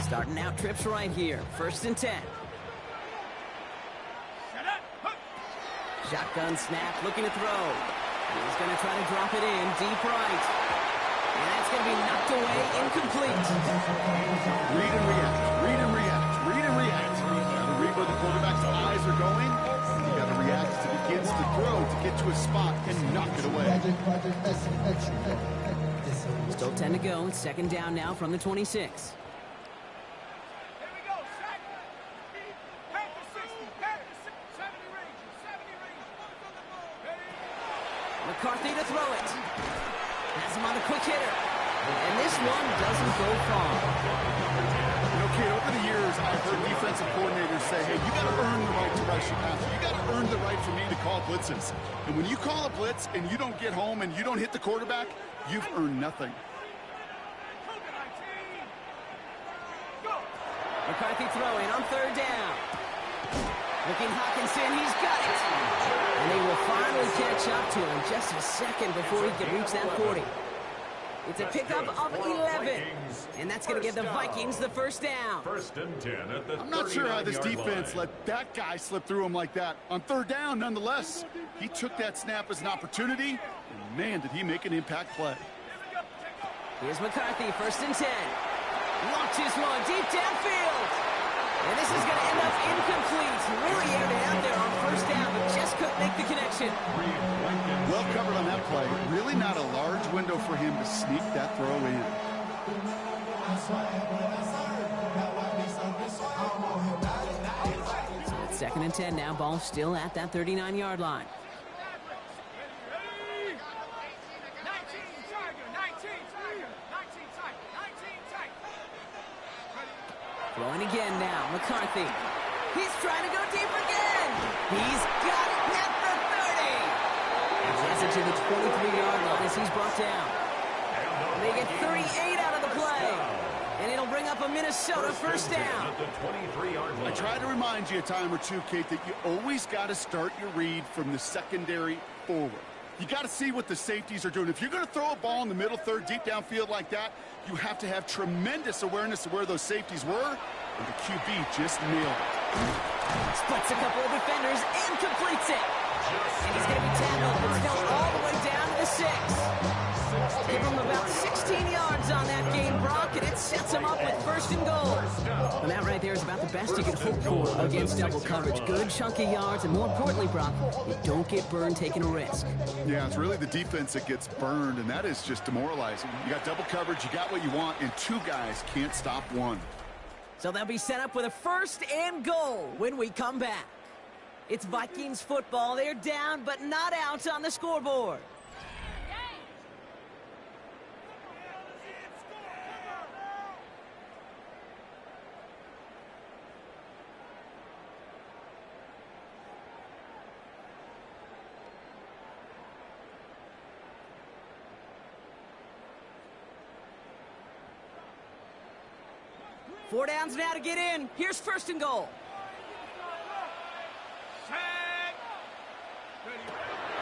Starting out trips right here. 1st and 10. Shotgun snap, looking to throw. He's going to try to drop it in deep right. And that's going to be knocked away, incomplete. Read and react, read and react, read and react. You got to read where the quarterback's eyes are going. And you got to react as he begins to throw to get to a spot and knock it away. Still 10 to go. It's 2nd down now from the 26. McCarthy to throw it. Has him on the quick hitter. And this one doesn't go far. You know, kid, over the years, I've heard defensive coordinators say, hey, you got to earn the right to rush your passer. You got to earn the right for me to call blitzes. And when you call a blitz and you don't get home and you don't hit the quarterback, you've earned nothing. McCarthy throwing on 3rd down. Looking Hawkinson, he's got it. And they will finally catch up to him just a second before he can reach that 40. It's a pickup of 11. And that's going to give the Vikings the 1st down. 1st and 10 at the I'm not sure how this 39-yard defense line. let that guy slip through him like that. On 3rd down, nonetheless, he took that snap as an opportunity, and man, did he make an impact play. Here's McCarthy, 1st and 10. Launches one deep downfield. And this is going to end up incomplete. Really aired it out there on 1st down, but just couldn't make the connection. Well covered on that play. Really not a large window for him to sneak that throw in. So it's 2nd and 10 now. Ball still at that 39-yard line. Throwing again now, McCarthy. He's trying to go deep again. He's got it at the 30. And gets it to the 23-yard line as he's brought down. They get 38 out of the play. And it'll bring up a Minnesota 1st down. I try to remind you a time or two, Kate, that you always got to start your read from the secondary forward. You got to see what the safeties are doing. If you're going to throw a ball in the middle third, deep downfield like that, you have to have tremendous awareness of where those safeties were, and the QB just nailed it. Splits a couple of defenders and completes it. And he's going to be tackled, but still all the way down to the 6. Give him about 16 yards on that game, Brock, and it sets him up with 1st and goal. And that right there is about the best you can hope for against double coverage. Good chunky yards, and more importantly, Brock, you don't get burned taking a risk. Yeah, it's really the defense that gets burned, and that is just demoralizing. You got double coverage, you got what you want, and 2 guys can't stop 1. So they'll be set up with a 1st and goal when we come back. It's Vikings football. They're down, but not out on the scoreboard. Four downs now to get in. Here's 1st and goal.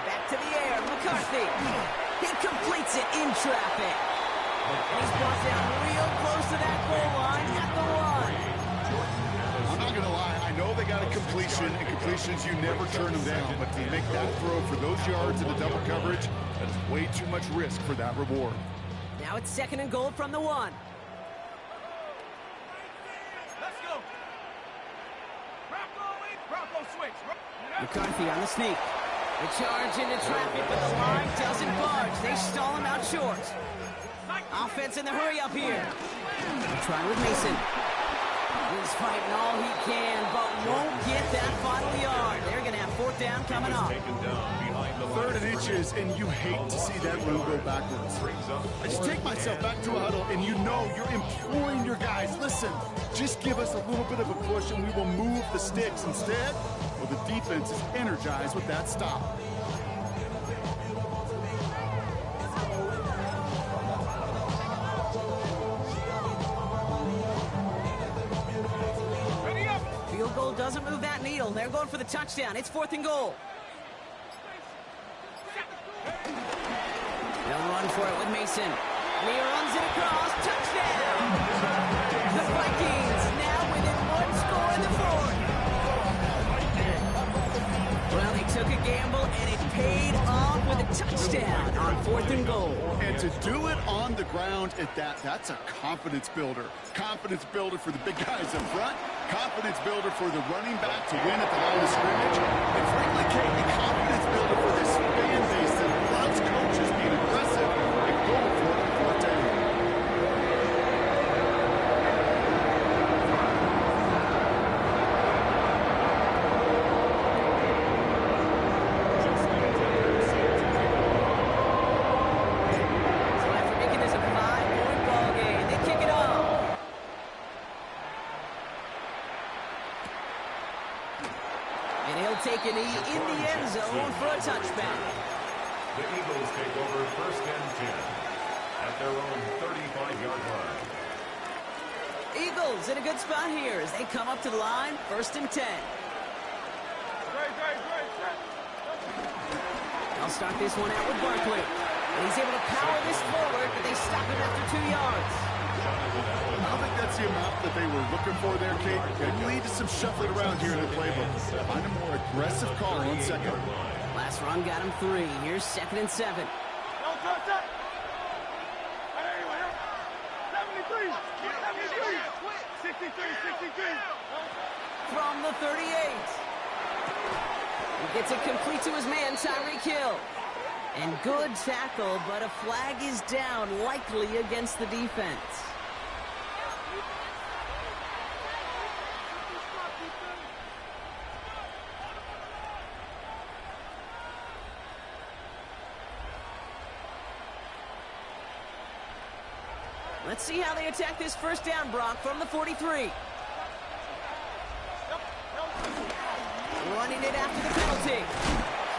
Back to the air, McCarthy. He completes it in traffic. And he's brought down real close to that goal line at the 1. I'm not going to lie. I know they got a completion, and completions, you never turn them down. But to make that throw for those yards in the double coverage, that is way too much risk for that reward. Now it's 2nd and goal from the 1. McCarthy on the sneak. They charge into traffic, but the line doesn't budge. They stall him out short. Offense in the hurry up here. Try with Mason. He's fighting all he can, but won't get that final yard. They're going to have 4th down coming up. 3rd and inches, and you hate to see that run go backwards. I just take myself back to a huddle, and you know you're imploring your guys, listen, just give us a little bit of a push, and we will move the sticks. Instead, well, the defense is energized with that stop. Field goal doesn't move that needle. They're going for the touchdown. It's 4th and goal. They'll run for it with Mason. And he runs it across. Touchdown! The Vikings now within 1 score in the 4th. Well, they took a gamble, and it paid off with a touchdown on 4th and goal. And to do it on the ground at that's a confidence builder. Confidence builder for the big guys up front. Confidence builder for the running back to win at the line of scrimmage. And frankly, Kate, a confidence builder for this fan base that loves coaches being aggressive and going for it on 4th down. Take a knee in the end zone for a touchback. The Eagles take over 1st and 10 at their own 35-yard line. Eagles in a good spot here as they come up to the line, 1st and 10. I'll start this one out with Barkley. And he's able to power this forward, but they stop him after 2 yards. I don't think that's the amount that they were looking for there, Kate. It lead to some shuffling around here in the playbook. Find a more aggressive call on 2nd. Last run got him 3. Here's 2nd and 7. From the 38. He gets it complete to his man, Tyreek Hill. And good tackle, but a flag is down, likely against the defense. Let's see how they attack this first down, Brock, from the 43. Running it after the penalty.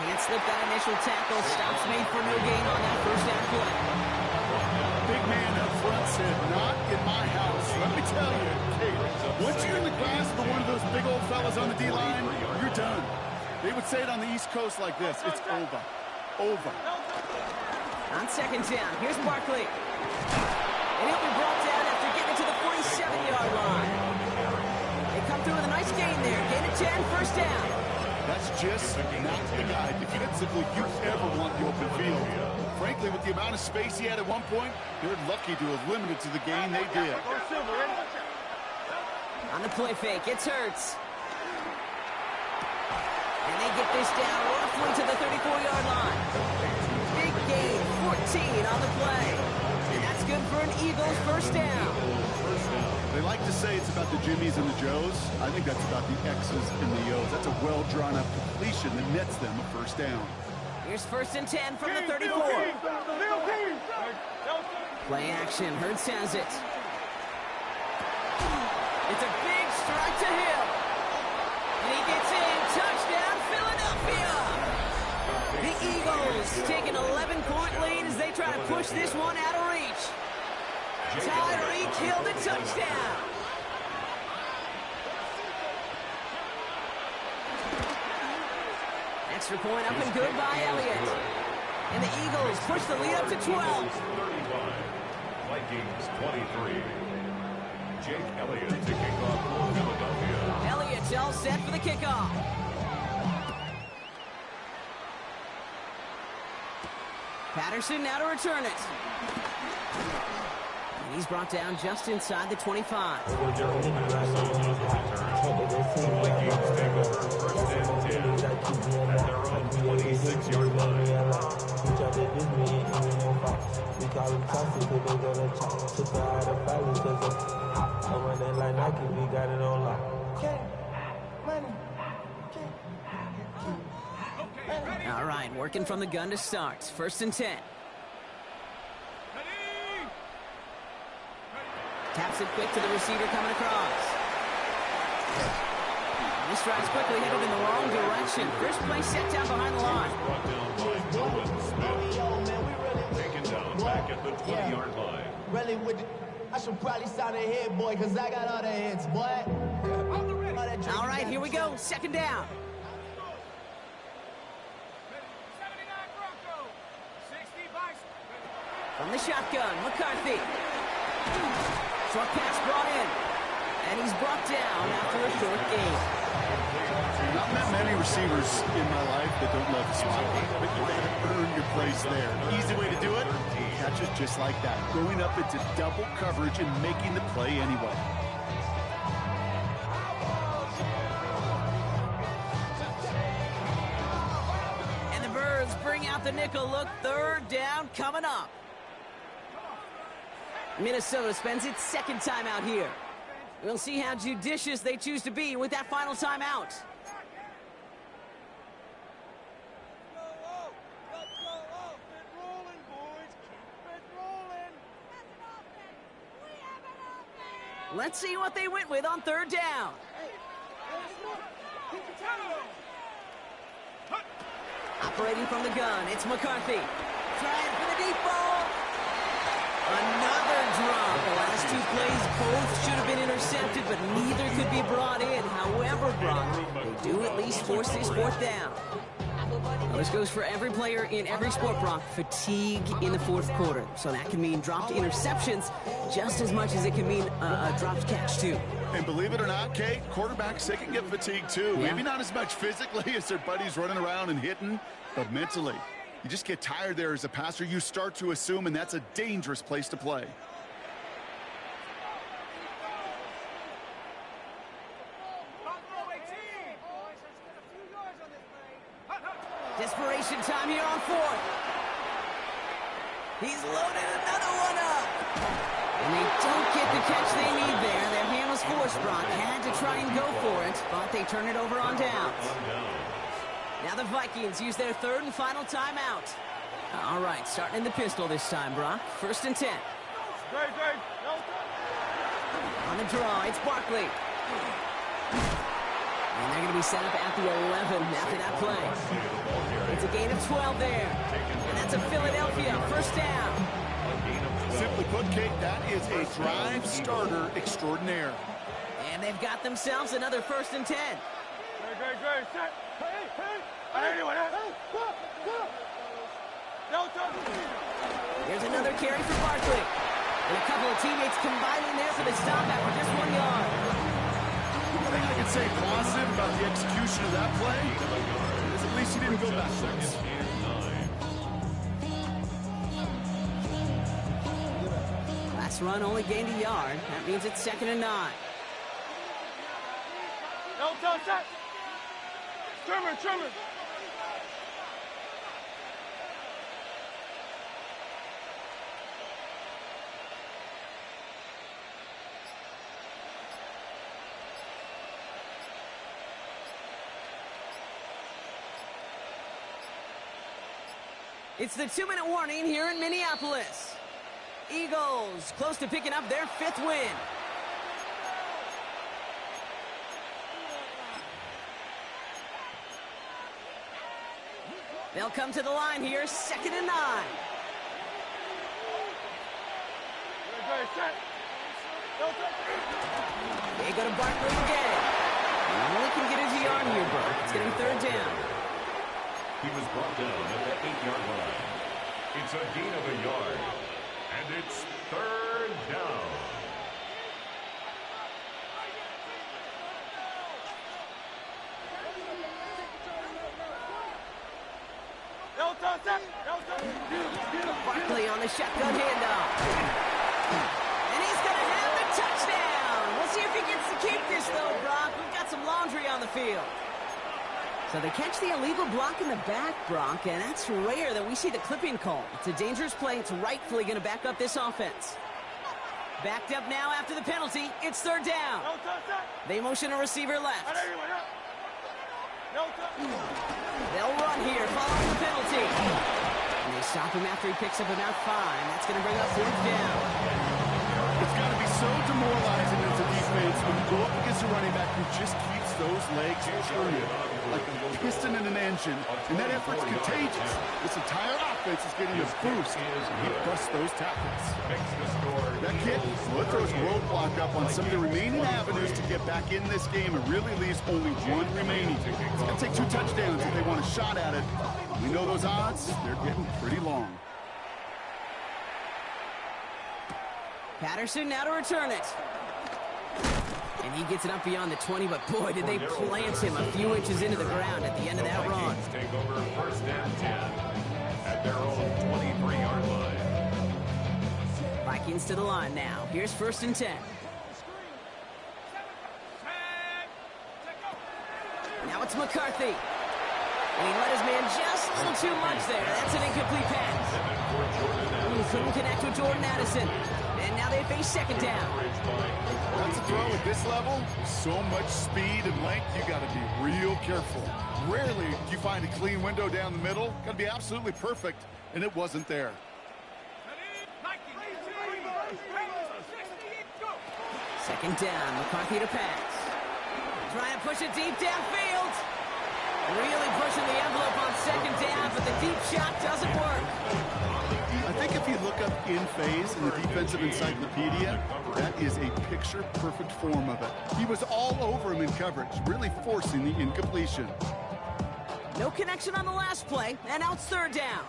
Can't slip that initial tackle. Stops made for no gain on that first down play. Big man up front said, not in my house. Let me tell you, hey, once you're in the grasp of one of those big old fellas on the D-line, you're done. They would say it on the East Coast like this. It's over. Over. On second down, here's Barkley. And he'll be brought down after getting to the 47-yard line. They come through with a nice gain there. Gain of 10, first down. That's just not the guy defensively you ever want the open field. Frankly, with the amount of space he had at one point, they're lucky to have limited to the gain they did. On the play fake, it's Hurts. And they get this down roughly to the 34-yard line. Big gain, 14 on the play. And that's good for an Eagles first down. They like to say it's about the Jimmies and the Joes. I think that's about the X's and the O's. That's a well-drawn-up completion that nets them a first down. Here's first and 10 from the 34. Play action, Hurts has it. It's a big strike to Hill. And he gets in, touchdown, Philadelphia! The Eagles take an 11-point lead as they try to push this one out of reach. Tyreek Hill the touchdown. Extra point up and good by Elliott. And the Eagles push the lead up to 12. 35. Vikings 23. Jake Elliott to kick off for Philadelphia. Elliott's all set for the kickoff. Patterson now to return it. And he's brought down just inside the 25. The Vikings take over first and 10 at their own 26-yard All right, working from the gun to start. First and 10. Taps it quick to the receiver coming across. He strides quickly, headed in the wrong direction. First play set down behind the line. brought down by Nolan Smith. Taken down back at the 20-yard line. Really with the, I should probably sign a head, boy, because I got all the hits, boy. All right, here we go. Second down. 79 Bronco. 60 Bison. From the shotgun, McCarthy. Short pass brought in. And he's brought down after a short gain. Not met many receivers in my life that don't love the spot, but you gotta earn your place there. Easy way to do it, catches just like that. Going up into double coverage and making the play anyway. And the Birds bring out the nickel look. Third down coming up. Minnesota spends its second timeout here. We'll see how judicious they choose to be with that final timeout. Let's see what they went with on third down. Operating from the gun, it's McCarthy. Trying for the deep ball. Another drop. The last two plays both should have been intercepted, but neither could be brought in. However, Brock, they do at least force this fourth down. Now, this goes for every player in every sport, Brock. Fatigue in the fourth quarter. So that can mean dropped interceptions just as much as it can mean a dropped catch, too. And believe it or not, Kate, quarterbacks, they can get fatigued, too. Yeah. Maybe not as much physically as their buddies running around and hitting, but mentally. You just get tired there as a passer. You start to assume, and that's a dangerous place to play. Desperation time here on fourth. He's loaded another one up. And they don't get the catch they need there. Their hand was forced, Brock. Had to try and go for it, but they turn it over on downs. Now the Vikings use their third and final timeout. All right, starting in the pistol this time, Brock. 1st and 10. On the draw, it's Barkley. And they're going to be set up at the 11 after that play. It's a gain of 12 there. And that's a Philadelphia 1st down. Simply put, Kate, that is a drive starter extraordinaire. And they've got themselves another 1st and 10. Here's another carry for Barkley. And a couple of teammates combining there for the stop after just 1 yard. The thing I can say positive about the execution of that play is at least he didn't go backwards. Last run only gained a yard. That means it's 2nd and 9. Trimmer. It's the 2-minute warning here in Minneapolis. Eagles close to picking up their 5th win. They'll come to the line here, 2nd and 9. They go to Barkley again. Only can get his yard here, Burke. It's getting 3rd down. He was brought down at the 8-yard line. It's a gain of a yard. And it's 3rd down. Barkley on the shotgun handoff. And he's going to have the touchdown. We'll see if he gets to keep this, though, Brock. We've got some laundry on the field. So they catch the illegal block in the back, Brock, and that's rare that we see the clipping call. It's a dangerous play. It's rightfully going to back up this offense. Backed up now after the penalty. It's 3rd down. They motion a receiver left. They'll run here following the penalty. And they stop him after he picks up about 5. That's going to bring up 4th down. It's got to be so demoralizing as a defense when you go up against a running back who just keeps those legs turning like a piston in an engine, and that effort's contagious. This entire offense is getting a boost. He busts those tackles. That kid, well, it throws a roadblock up on some of the remaining avenues to get back in this game and really leaves only 1 remaining. It's going to take 2 touchdowns if they want a shot at it. We know those odds, they're getting pretty long. Patterson now to return it. And he gets it up beyond the 20, but boy, did they plant him a few inches into the ground at the end of that run. Take over 1st and 10 at their own 23-yard line. Vikings to the line now. Here's 1st and 10. Now it's McCarthy. And he let his man just a little too much there. That's an incomplete pass. Couldn't connect with Jordan Addison. And now they face 2nd down. That's a throw at this level. So much speed and length, you got to be real careful. Rarely do you find a clean window down the middle. Got to be absolutely perfect, and it wasn't there. 2nd down, McCarthy to pass. Trying to push it deep downfield. Really pushing the envelope on 2nd down, but the deep shot doesn't work. I think if you look up in phase in the defensive encyclopedia, that is a picture-perfect form of it. He was all over him in coverage, really forcing the incompletion. No connection on the last play, and now it's 3rd down.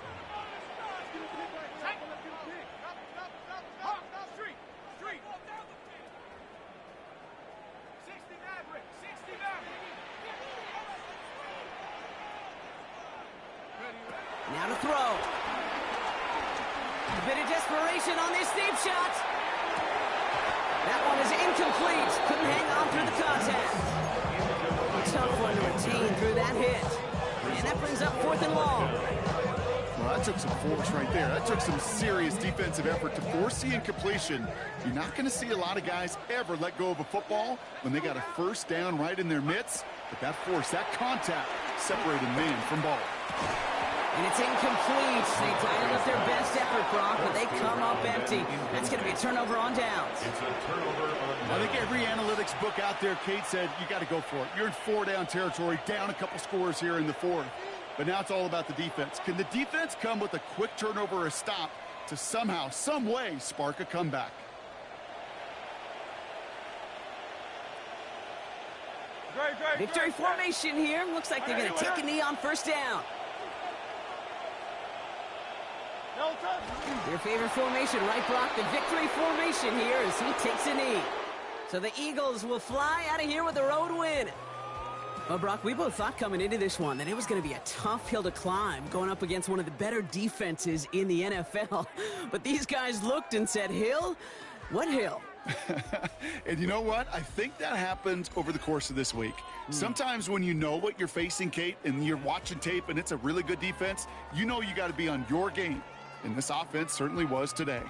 Now to throw. A bit of desperation on this deep shot. That one is incomplete. Couldn't hang on through the contact. A tough one to retain through that hit. And that brings up 4th and long. Well, that took some force right there. That took some serious defensive effort to force the incompletion. You're not going to see a lot of guys ever let go of a football when they got a first down right in their midst. But that force, that contact, separated man from ball. And it's incomplete. They tied up their best effort, Brock, but they come up empty. That's going to be a turnover on downs. It's a turnover on downs. I think every analytics book out there, Kate, said you got to go for it. You're in 4-down territory, down a couple scores here in the 4th. But now it's all about the defense. Can the defense come with a quick turnover or a stop to somehow, some way, spark a comeback? Victory formation here. Looks like they're going to take a knee on first down. Your favorite formation, right, Brock? The victory formation here as he takes a knee. So the Eagles will fly out of here with a road win. Well, Brock, we both thought coming into this one that it was going to be a tough hill to climb going up against one of the better defenses in the NFL. But these guys looked and said, Hill? What hill? And you know what? I think that happens over the course of this week. Sometimes when you know what you're facing, Kate, and you're watching tape and it's a really good defense, you know you got to be on your game. And this offense certainly was today.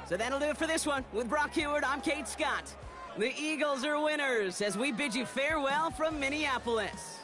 So that'll do it for this one. With Brock Huard, I'm Kate Scott. The Eagles are winners as we bid you farewell from Minneapolis.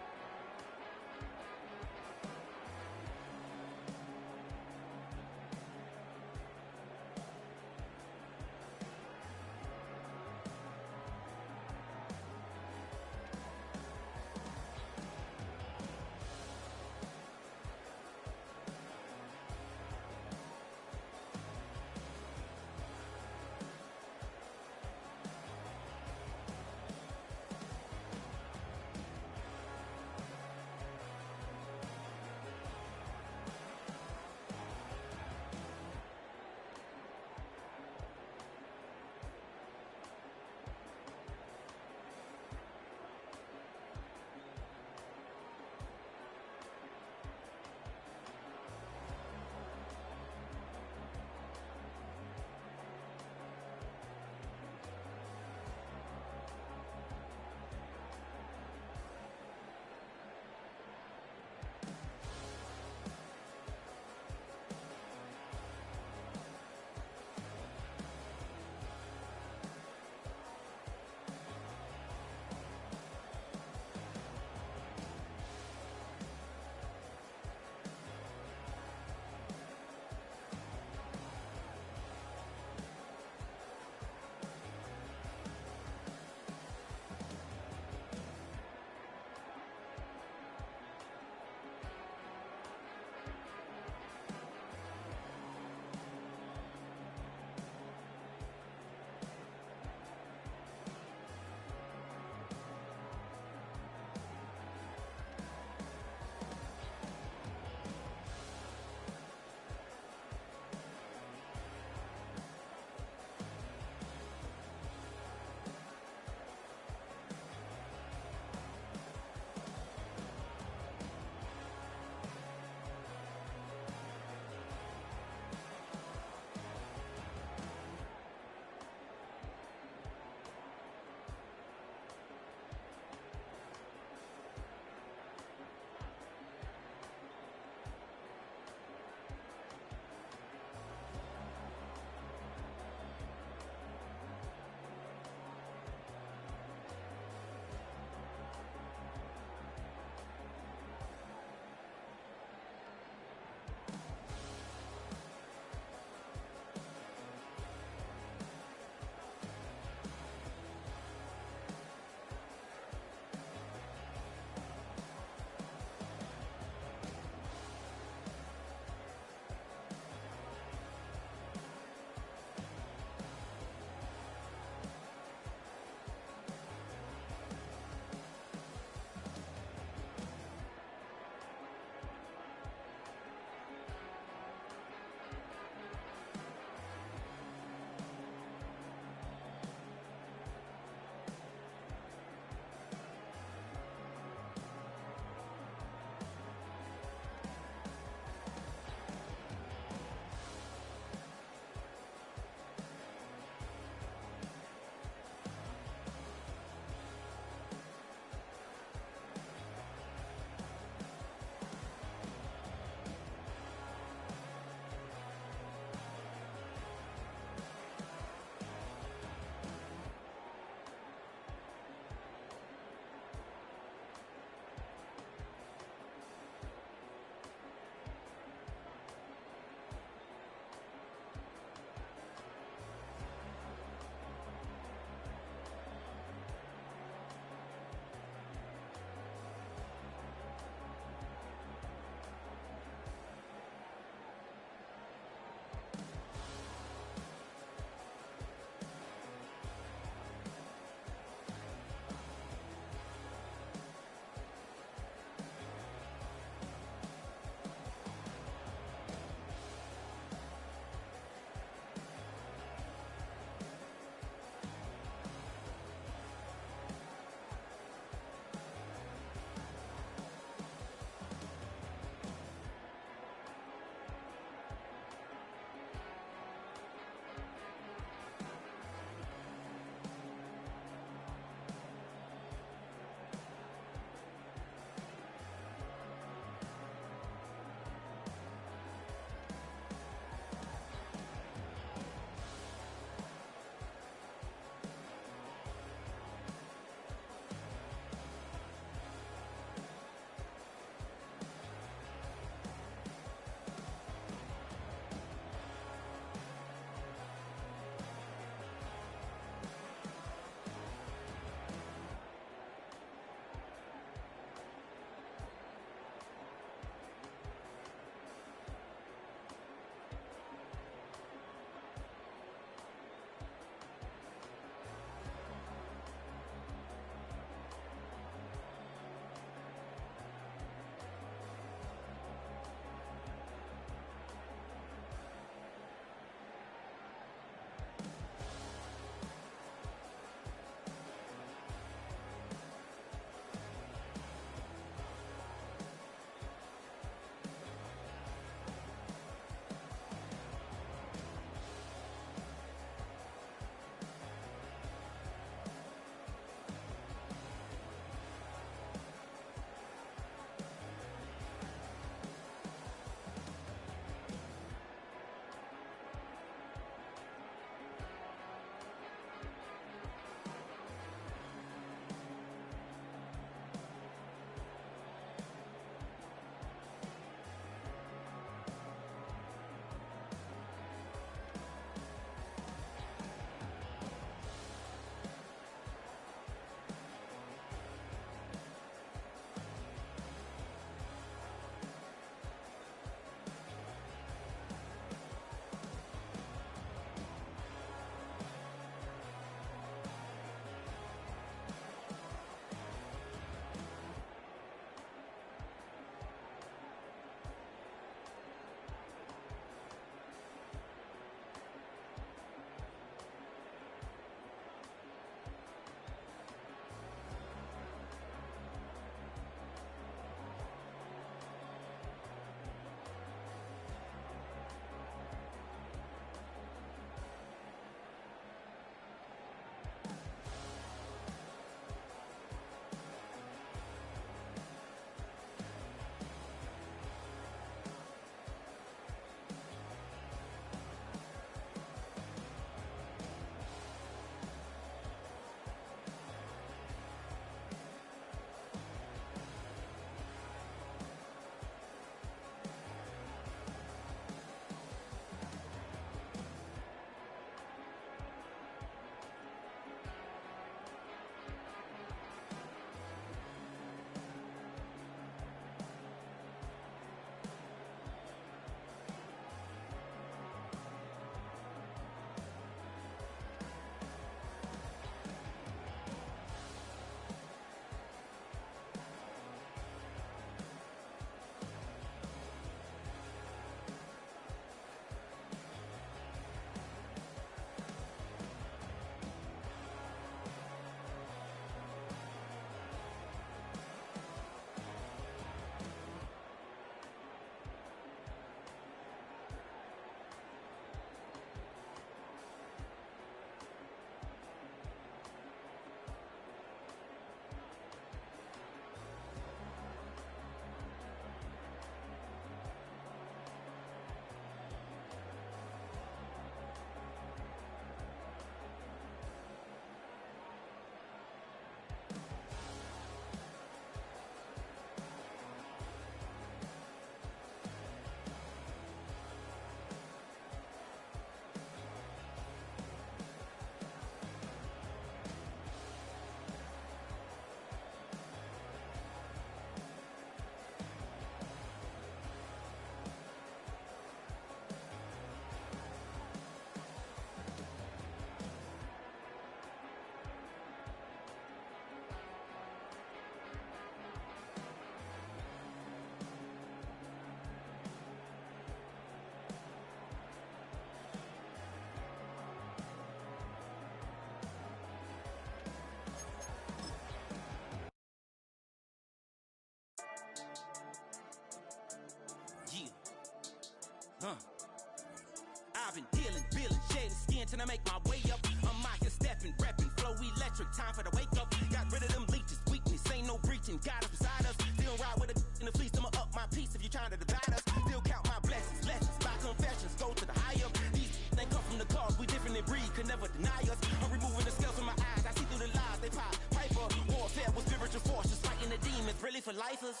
I've been dealing, billing, shedding skin till I make my way up. I'm out here stepping, repping, flow electric, time for the wake up. Got rid of them leeches, weakness, ain't no breaching. God is beside us, still ride with a in the fleece. I'ma up my piece if you're trying to divide us. Still count my blessings, lessons, by confessions, go to the high up. These they come from the cause, we different in breed, could never deny us. I'm removing the scales from my eyes, I see through the lies they pop. Piper, warfare with spiritual force, just fighting the demons, really for lifers.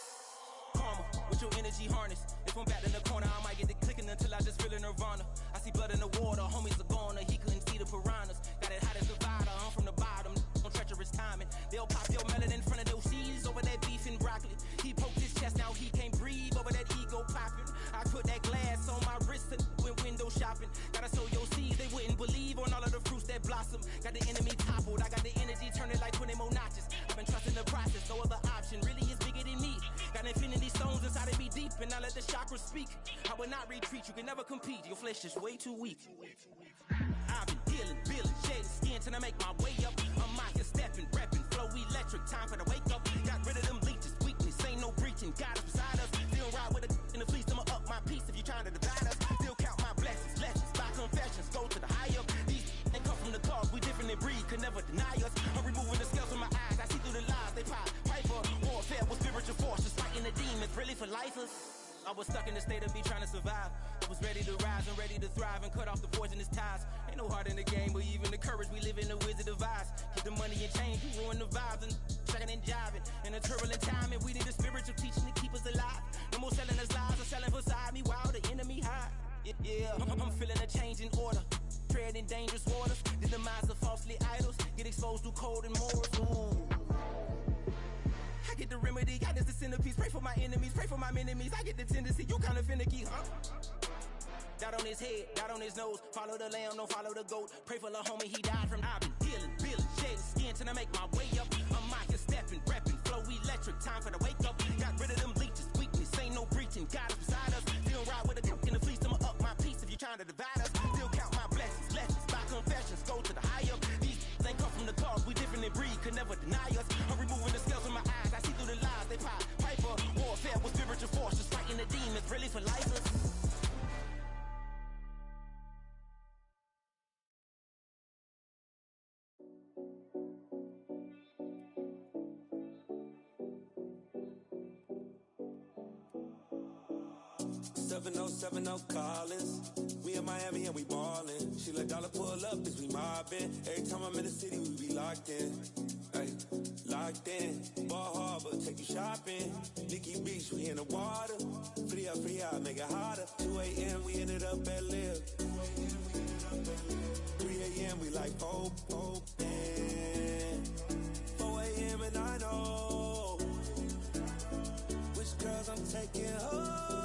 Karma, with your energy harness. If I'm back in the corner, I might get the clicking until I just feel a nirvana. I see blood in the water, homies are gone, he couldn't see the piranhas. Got it hot as Nevada, I'm from the bottom, on treacherous timing. They'll pop your melon in front of those seeds over that beef and broccoli. He poked his chest, now he can't breathe over that ego popping. I put that glass on my wrist and went window shopping. Gotta sow your seeds, they wouldn't believe on all of the fruits that blossom. Got the enemy toppled, I got the energy turning like 20 more notches. I've been trusting the process, no other option really is bigger than me. Got infinity stones inside of me deep, and I let the chakras speak. I will not retreat, you can never compete, your flesh is way too weak. I've been dealing, billing, shedding skin till I make my way up. I'm out here stepping, repping, flow electric, time for the wake up. Got rid of them leeches, weakness, ain't no breaching. God is beside us, still ride with a in the fleece. I'ma up my piece if you're trying to divide us. Still count my blessings, lessons, by confessions, go to the high up. These they come from the cause, we different in breed, could never deny us. I'm removing the scales from my eyes, I see through the lies they pop. Piper, warfare with spiritual force, just fighting the demons, really for lifers. I was stuck in the state of me trying to survive. I was ready to rise and ready to thrive and cut off the poisonous ties. Ain't no heart in the game, but even the courage we live in the Wizard of Oz. Get the money and change, we ruin the vibes and checking and jiving. In a turbulent time, and we need a spiritual teaching to keep us alive. No more selling us lies or selling beside me while the enemy hide. Yeah, I'm feeling a change in order. Treading dangerous waters, the demise of falsely idols. Get exposed through cold and morals. Ooh. I get the remedy, God is the centerpiece. Pray for my enemies, pray for my enemies. I get the tendency, you kinda finicky, huh? Dot on his head, dot on his nose. Follow the lamb, don't follow the goat. Pray for the homie, he died from. I've been dealing, billing, shedding skin till I make my way up. I'm out here stepping, repping, flow electric, time for the wake up. Got rid of them leeches, weakness, ain't no breaching. God is beside us, still ride with a in the fleece. I'ma up my piece if you're trying to divide us. Still count my blessings, lessons, by confessions, go to the high up. These ain't come from the cause, we different in breed, could never deny us. I'm removing the scales from my eyes, I see through the lies they pop. Piper, warfare with spiritual force, just fighting the demons, really for lifers. No Collins. We in Miami and we ballin'. She let dollar pull up as we mobbin'. Every time I'm in the city, we be locked in. Ay, locked in. Ball Harbor, take you shopping. Nikki Beach, we in the water. Free up, make it hotter. 2 a.m. we ended up at Live. 3 a.m. we like Pope. 4 a.m. and I know which girls I'm taking home.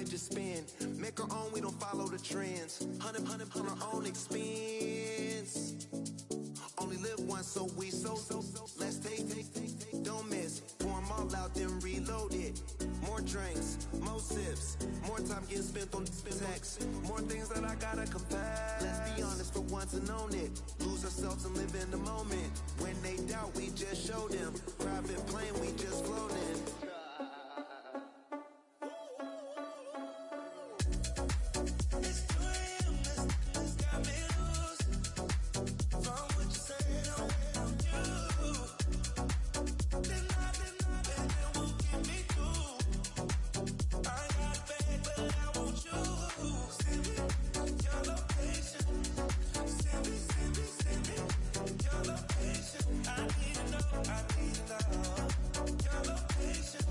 Just spin, make our own, we don't follow the trends. 100 on our own expense. Only live once, so let's take, don't miss. Pour them all out, then reload it. More drinks, more sips, more time getting spent on text. More things that I gotta confess. Let's be honest for once and own it. Lose ourselves and live in the moment. When they doubt, we just show them. Private plane, we just floating. I need to know, your location.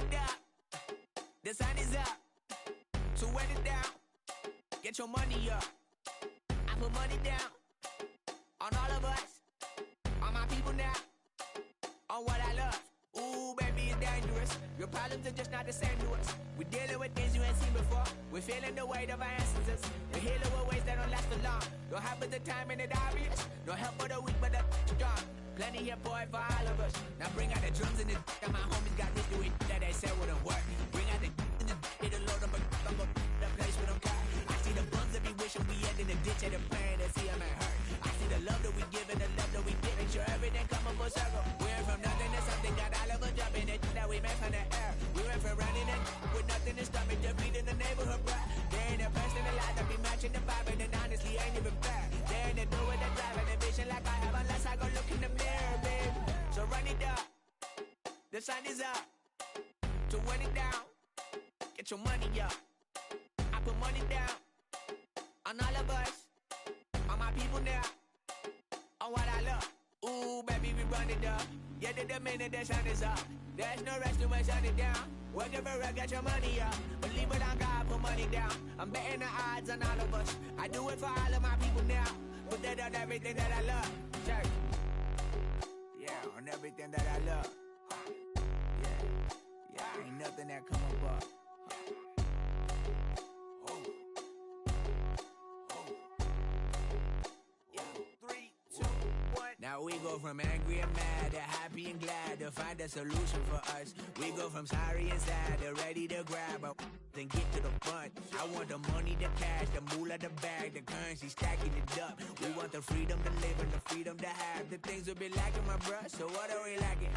it up. The sun is up. So run it down. Get your money up. I put money down on all of us, on my people now, on what I love. Ooh, baby, it's dangerous. Your problems are just not the same to us. We're dealing with things you ain't seen before. We're feeling the weight of our ancestors. We're healing with ways that don't last for long. Don't have but the time and it obvious. No help for the weak, but the strong. Plenty here, boy, for all of us. Now bring out the drums and the that my homies got me doing that they said wouldn't work. Bring out the and the hit a load of a the place with them cut. I see the bums that be wishing we end in the ditch and the pain that see them ain't hurt. I see the love that we give and the love that we get. Make sure everything come up full circle. We're from nothing to something, got all of us jumping it that we made from the air. We went from running and with nothing to stop it, just beating the neighborhood, bruh. There ain't a person alive that be matching the vibe, and honestly ain't even fair. There ain't a do with the drive and the vision like I have unless I go look in the mirror, babe. So run it up, the sun is up. So run it down, get your money up. I put money down on all of us, on my people now, on what I love. Ooh, baby, we run it up. Yeah, the minute the sun is up. There's no rest to shut it down. Working for real, get your money up. Believe it on God, put money down. I'm betting the odds on all of us. I do it for all of my people now. Put that on everything that I love. Church. Yeah, on everything that I love. Yeah, ain't nothing that come up. Now we go from angry and mad to happy and glad to find a solution for us. We go from sorry and sad to ready to grab up and get to the front. I want the money, the cash, the moolah, the bag, the currency, stacking it up. We want the freedom to live and the freedom to have. The things will be lacking, my bruh, so what are we lacking?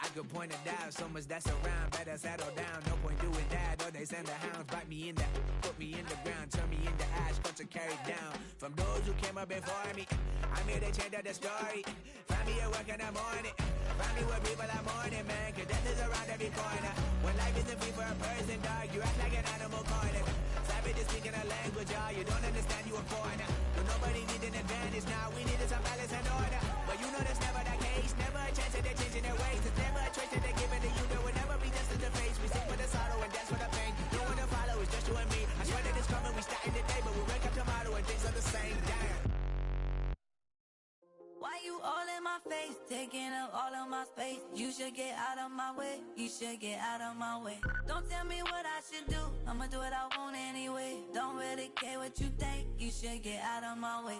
I could point it out, so much that's around. Better settle down, no point doing that. Or they send the hounds, bite me in the, put me in the ground, turn me into ash, cut to carry down. From those who came up before me, I'm here to change up the story. Find me at work in the morning. Find me where people are mourning, man. Cause death is around every corner. When life isn't free for a person, dog, you act like an animal corner. Savage is speaking a language, y'all. You don't understand, you a foreigner. But nobody needs an advantage now. We needed some balance and order. But you know that's never the case. Never a chance that they're changing their ways. There's never a choice that they're giving to you. There will never be just in the face. We sing for the sorrow and dance for the pain. No one to follow, it's just you and me. I swear that it's coming. We starting today, but we wake up tomorrow and things are the same. Damn. Why you all in my face, taking up all of my space? You should get out of my way, you should get out of my way. Don't tell me what I should do, I'ma do what I want anyway. Don't really care what you think, you should get out of my way.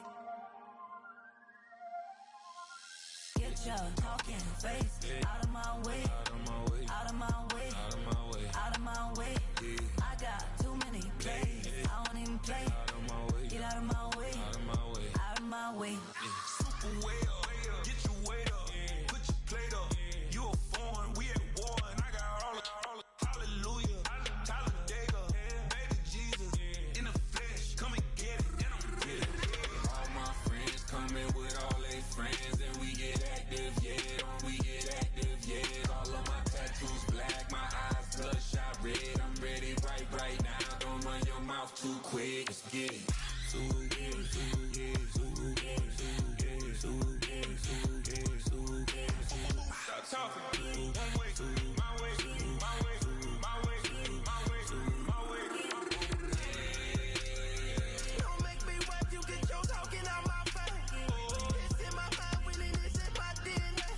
Get your talking face out of my way, out of my way, out of my way, out of my way, out of my way. I got too many plays, I don't even play. Out of my way, get out of my way, out of my way, out of my way. Way up, get your weight up, put your plate up. You a foreign, we at war, and I got all of hallelujah, Talladega, baby Jesus, in the flesh, come and get it, and I'm get it. All my friends coming with all they friends, and we get active, yeah, don't we get active, yeah. All of my tattoos black, my eyes bloodshot red. I'm ready right now, don't run your mouth too quick, let's get it. Stop talking. One way, my way, my way, my way, my way, my way. Don't make me watch you get your talking out my face. It's in my mind, winning this in my DNA.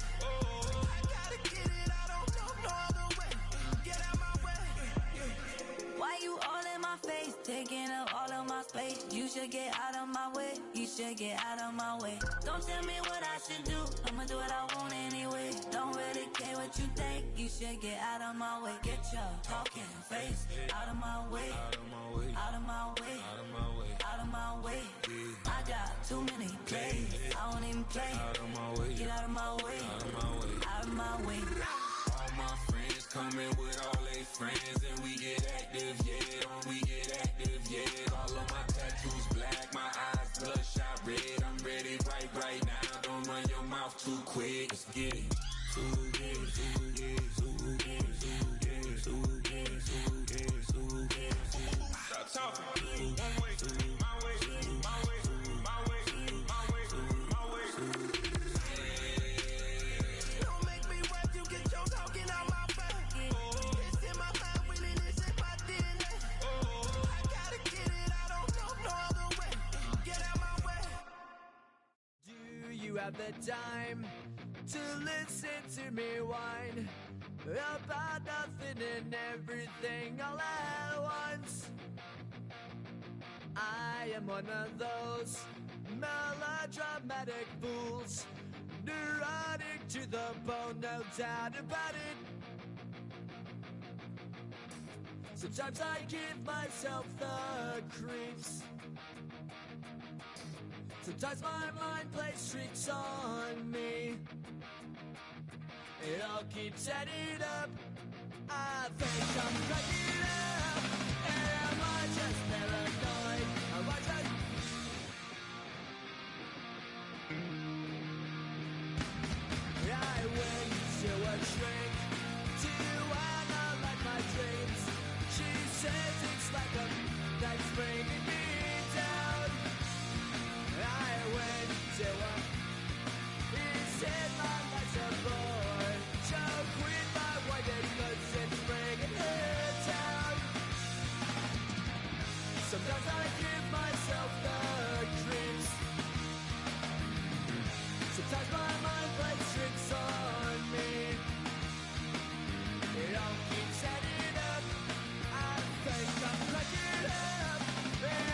I gotta get it, I don't know no other way. Get out my way. Why you all in my face, taking up all of my space? You should get out of my way, you should get out of my way. Don't tell me what I should do, I'ma do what I want anyway. Don't really care what you think, you should get out of my way. Get your talking face out of my way, out of my way, out of my way, out of my way, out of my way. I got too many plays, I don't even play. Out of my way, get out of my way, out of my way, out of my way. All my friends coming with all they friends, and we get active, yeah, don't we get active, yeah. All of my tattoos black, my eyes bloodshot red. I'm ready right now, don't run your mouth too quick, let's get it. Stop talking. One way, my way, my way, my way, my way, my way. Don't make me watch you get your talking out my face. the time to listen to me whine about nothing and everything all at once. I am one of those melodramatic fools, neurotic to the bone, no doubt about it. Sometimes I give myself the creeps. Sometimes my mind plays tricks on me. It all keeps adding up. I think I'm cracking up. Am I just paranoid? Am I just... I went to a shrink to analyze my dreams. She says it's like a knife bringing me down. I went to a... He said my life's a bore. So quit my wife because it's bringing her down. Sometimes I give myself the creeps. Sometimes my mind plays tricks on me. It all keeps adding up. I think I'm cracking up.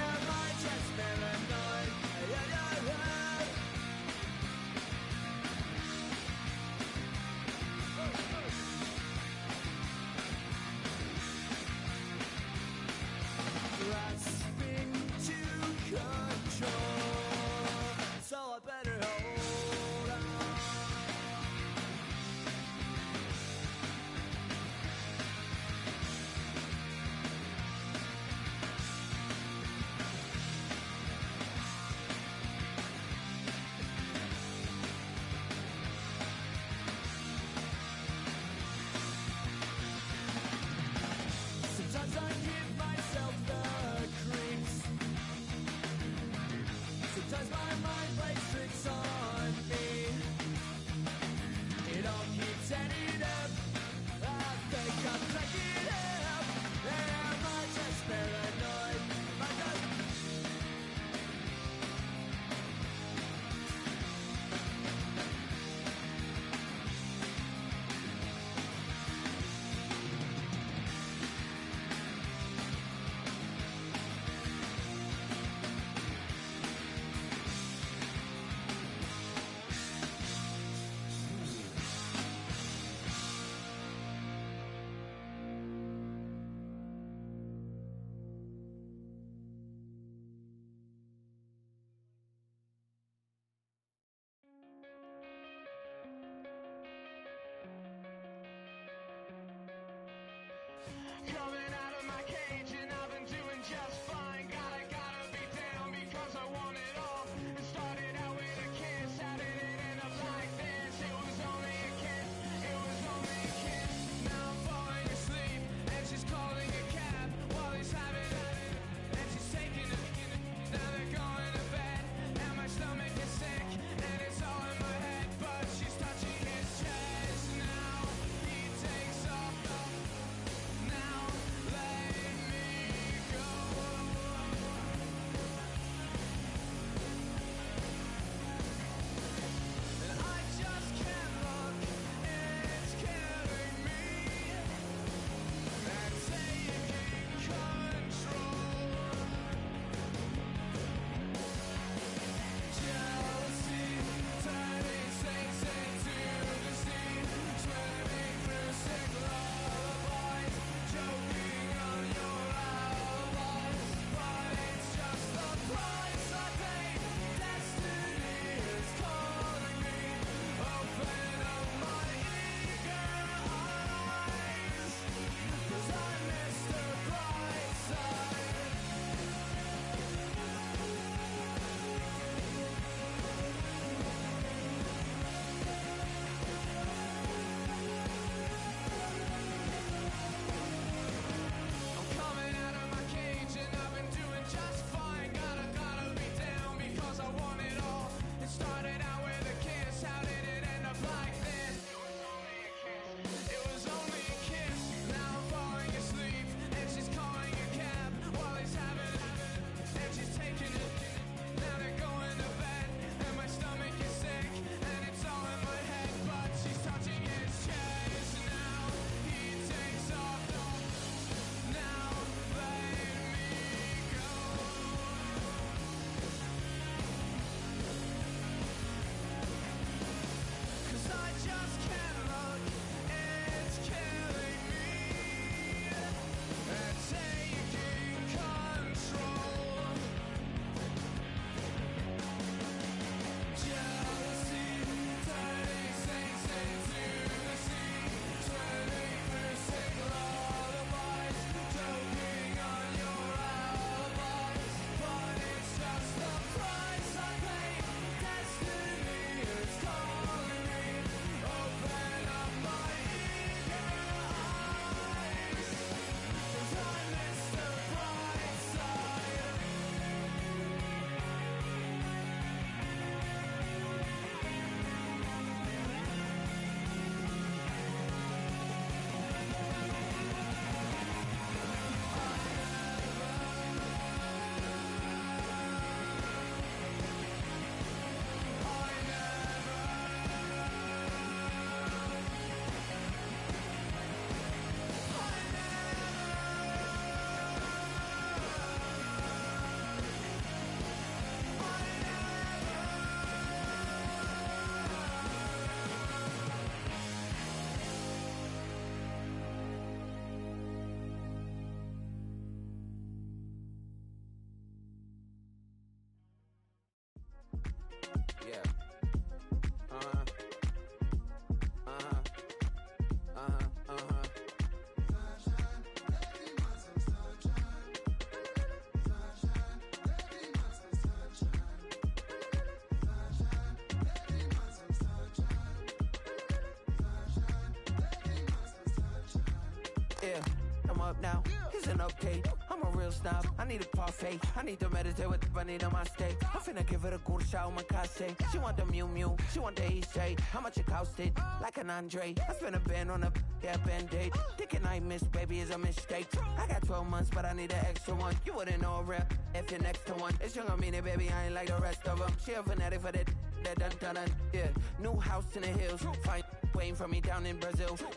up now. Here's an update. I'm a real snob. I need a parfait. I need to meditate with the need on my state. I'm finna give it a good shot with my case. She want the Mew Mew. She want the Eastside. How much it costed? Like an Andre. I spent a band on a band-aid. Thinking I miss, baby, is a mistake. I got 12 months, but I need an extra one. You wouldn't know a rep if you're next to one. It's young, I mean it, baby. I ain't like the rest of them. She a fanatic for that dun. Yeah, new house in the hills. Fine, waiting for me down in Brazil. 5.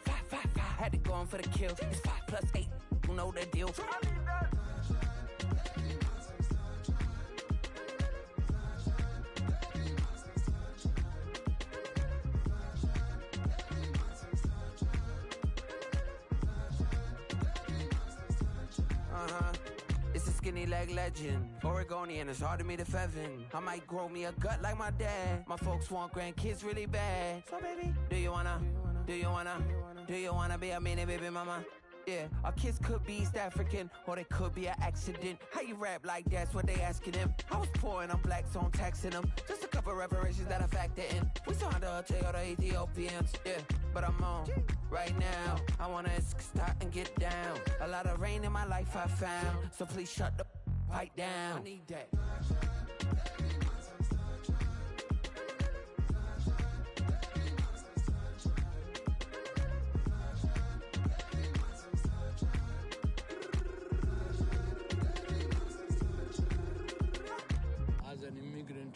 Had to go on for the kill. It's 5 + 8. You know the deal. It's a skinny leg legend. Oregonian, it's hard to meet a Fevin. I might grow me a gut like my dad. My folks want grandkids really bad. So baby, do you wanna be a mini baby mama? Yeah, our kids could be East African, or they could be an accident. How you rap like that's what they asking him. I was poor and I'm black, so I'm taxing them. Just a couple reparations that I factor in. We saw the other Ethiopians, yeah, but I'm on right now. I wanna start and get down. A lot of rain in my life I found, so please shut the pipe down. I need that. As an immigrant,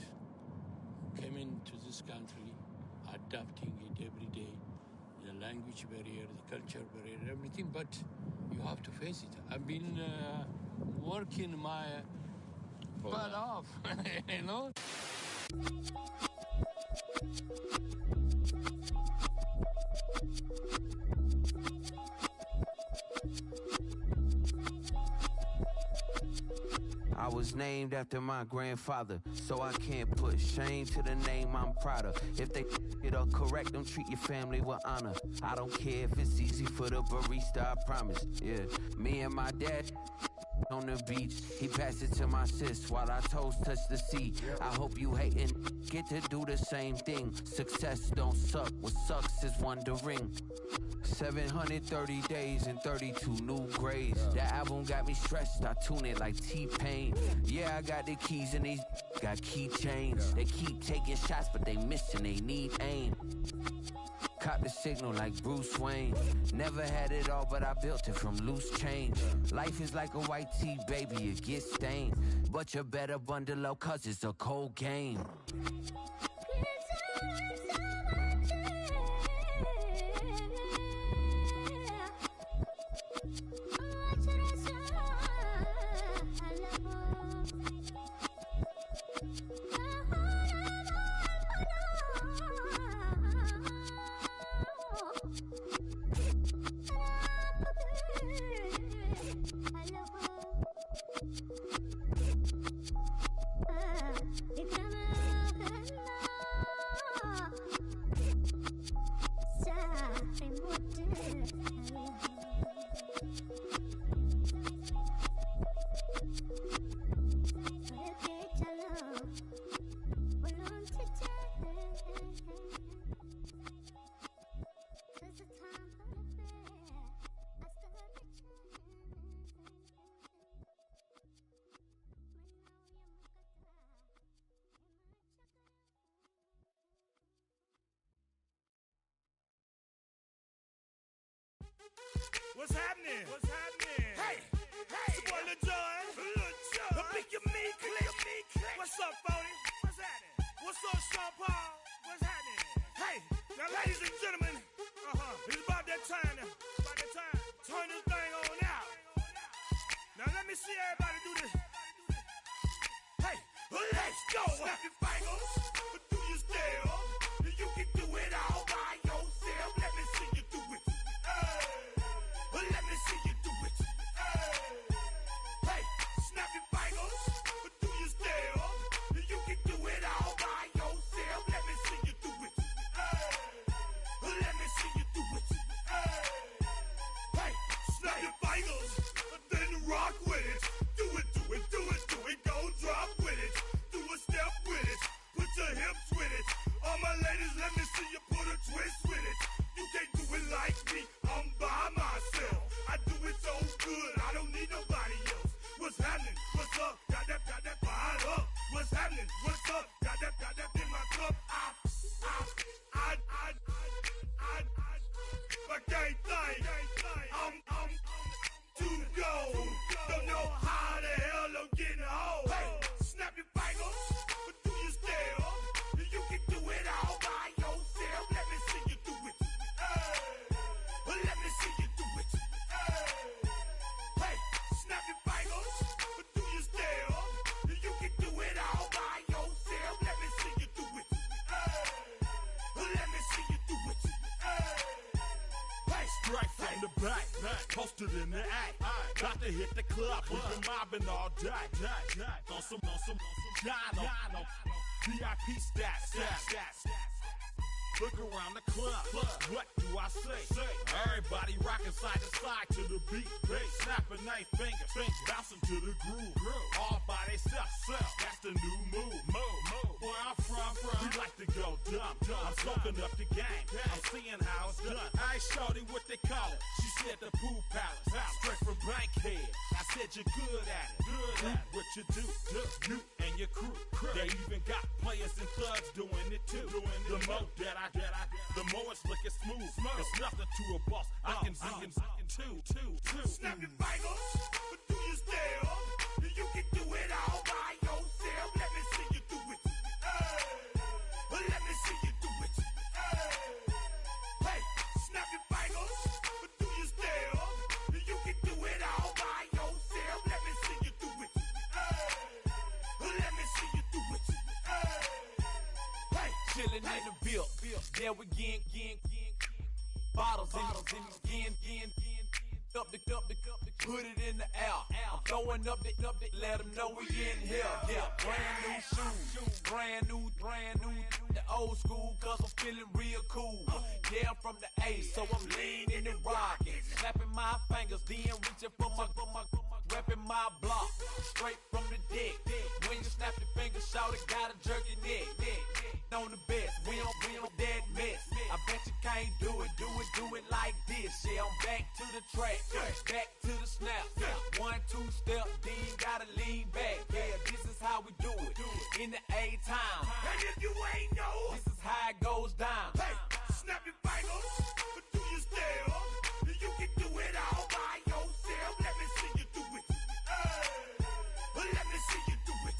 came into this country, adapting it every day, the language barrier, the culture barrier, everything, but you have to face it. I've been working my butt off, you know? I was named after my grandfather, so I can't put shame to the name I'm proud of. If they it up correct, don't treat your family with honor. I don't care if it's easy for the barista, I promise. Yeah, me and my dad on the beach, he passed it to my sis while our toes touch the sea. I hope you hatin' get to do the same thing. Success don't suck, what sucks is wondering. 730 days and 32 new grades. That album got me stressed, I tune it like T-Pain. Yeah, I got the keys and these got keychains. They keep taking shots, but they missing, they need aim. Caught the signal like Bruce Wayne. Never had it all, but I built it from loose change. Life is like a white tee, baby, it gets stained. But you better bundle up, cause it's a cold game. What's happening? What's happening? Hey, it's your boy Lil Jon. The Big Your Me Click. What's up, Phony? What's happening? What's up, Sean Paul? What's happening? Hey, now ladies and gentlemen, it's about that time now. About that time. Turn this thing on out. Now let me see everybody do this. Hey, let's go. Snap your fingers, do your step. You can do it all by yourself. Let me see you do it. Let me see you do it. Hey, snap your fingers, do your step. You can do it all by yourself. Let me see you do it. Let me see you do it. Hey, snap your fingers, then rock with it. Do it, do it, do it, do it. Go drop with it. Do a step with it. Put your hips with it. All my ladies, let me see you put a twist with it. You can't do it like me. I'm by myself. I do it so good. posted in the act. Got to hit the club, we've been mobbing all day. On some Jono, VIP stats. Look around the club, what do I say? Everybody rocking side to side to the beat. Snapping night fingers, bouncing to the groove. All by themselves, that's the new move. Where I'm from, we like to go dumb. I'm soaking up the game, I'm seeing how it's done. I ain't shorty what they call it. She said the pool palace, straight from Bankhead. I said you're good at it. Do what you do, you and your crew. They even got players and thugs doing it too. The more that the more it's looking smooth. It's nothing to a boss. I can two. Snap your fingers, but do you still? You can do it all by yourself. Let me see you do it. Let me see you do it. Hey, snap your fingers, but do you still? You can do it all by yourself. Let me see you do it. Let me see you do it. Hey, chillin' in the bill. There we again. Bottles in again. Up the put it in the air. I'm throwing up the, let them know we in here. Yeah, brand new shoes, brand new. The old school, cause I'm feeling real cool. Yeah, I'm from the A, so I'm leaning and rocking. Snapping my fingers, then reaching for my repping my block. Straight from the deck. When you snap your fingers, shout it, gotta jerk your neck. On the best, we don't dead mess. I bet you can't do it like this. Yeah, I'm back to the track, back to the snap. 1, 2 step, then you gotta lean back. Yeah, this is how we do it in the A-time. And if you ain't know, this is how it goes down. Hey, snap your fingers, but do you still? You can do it all by yourself. Let me see you do it. Let me see you do it.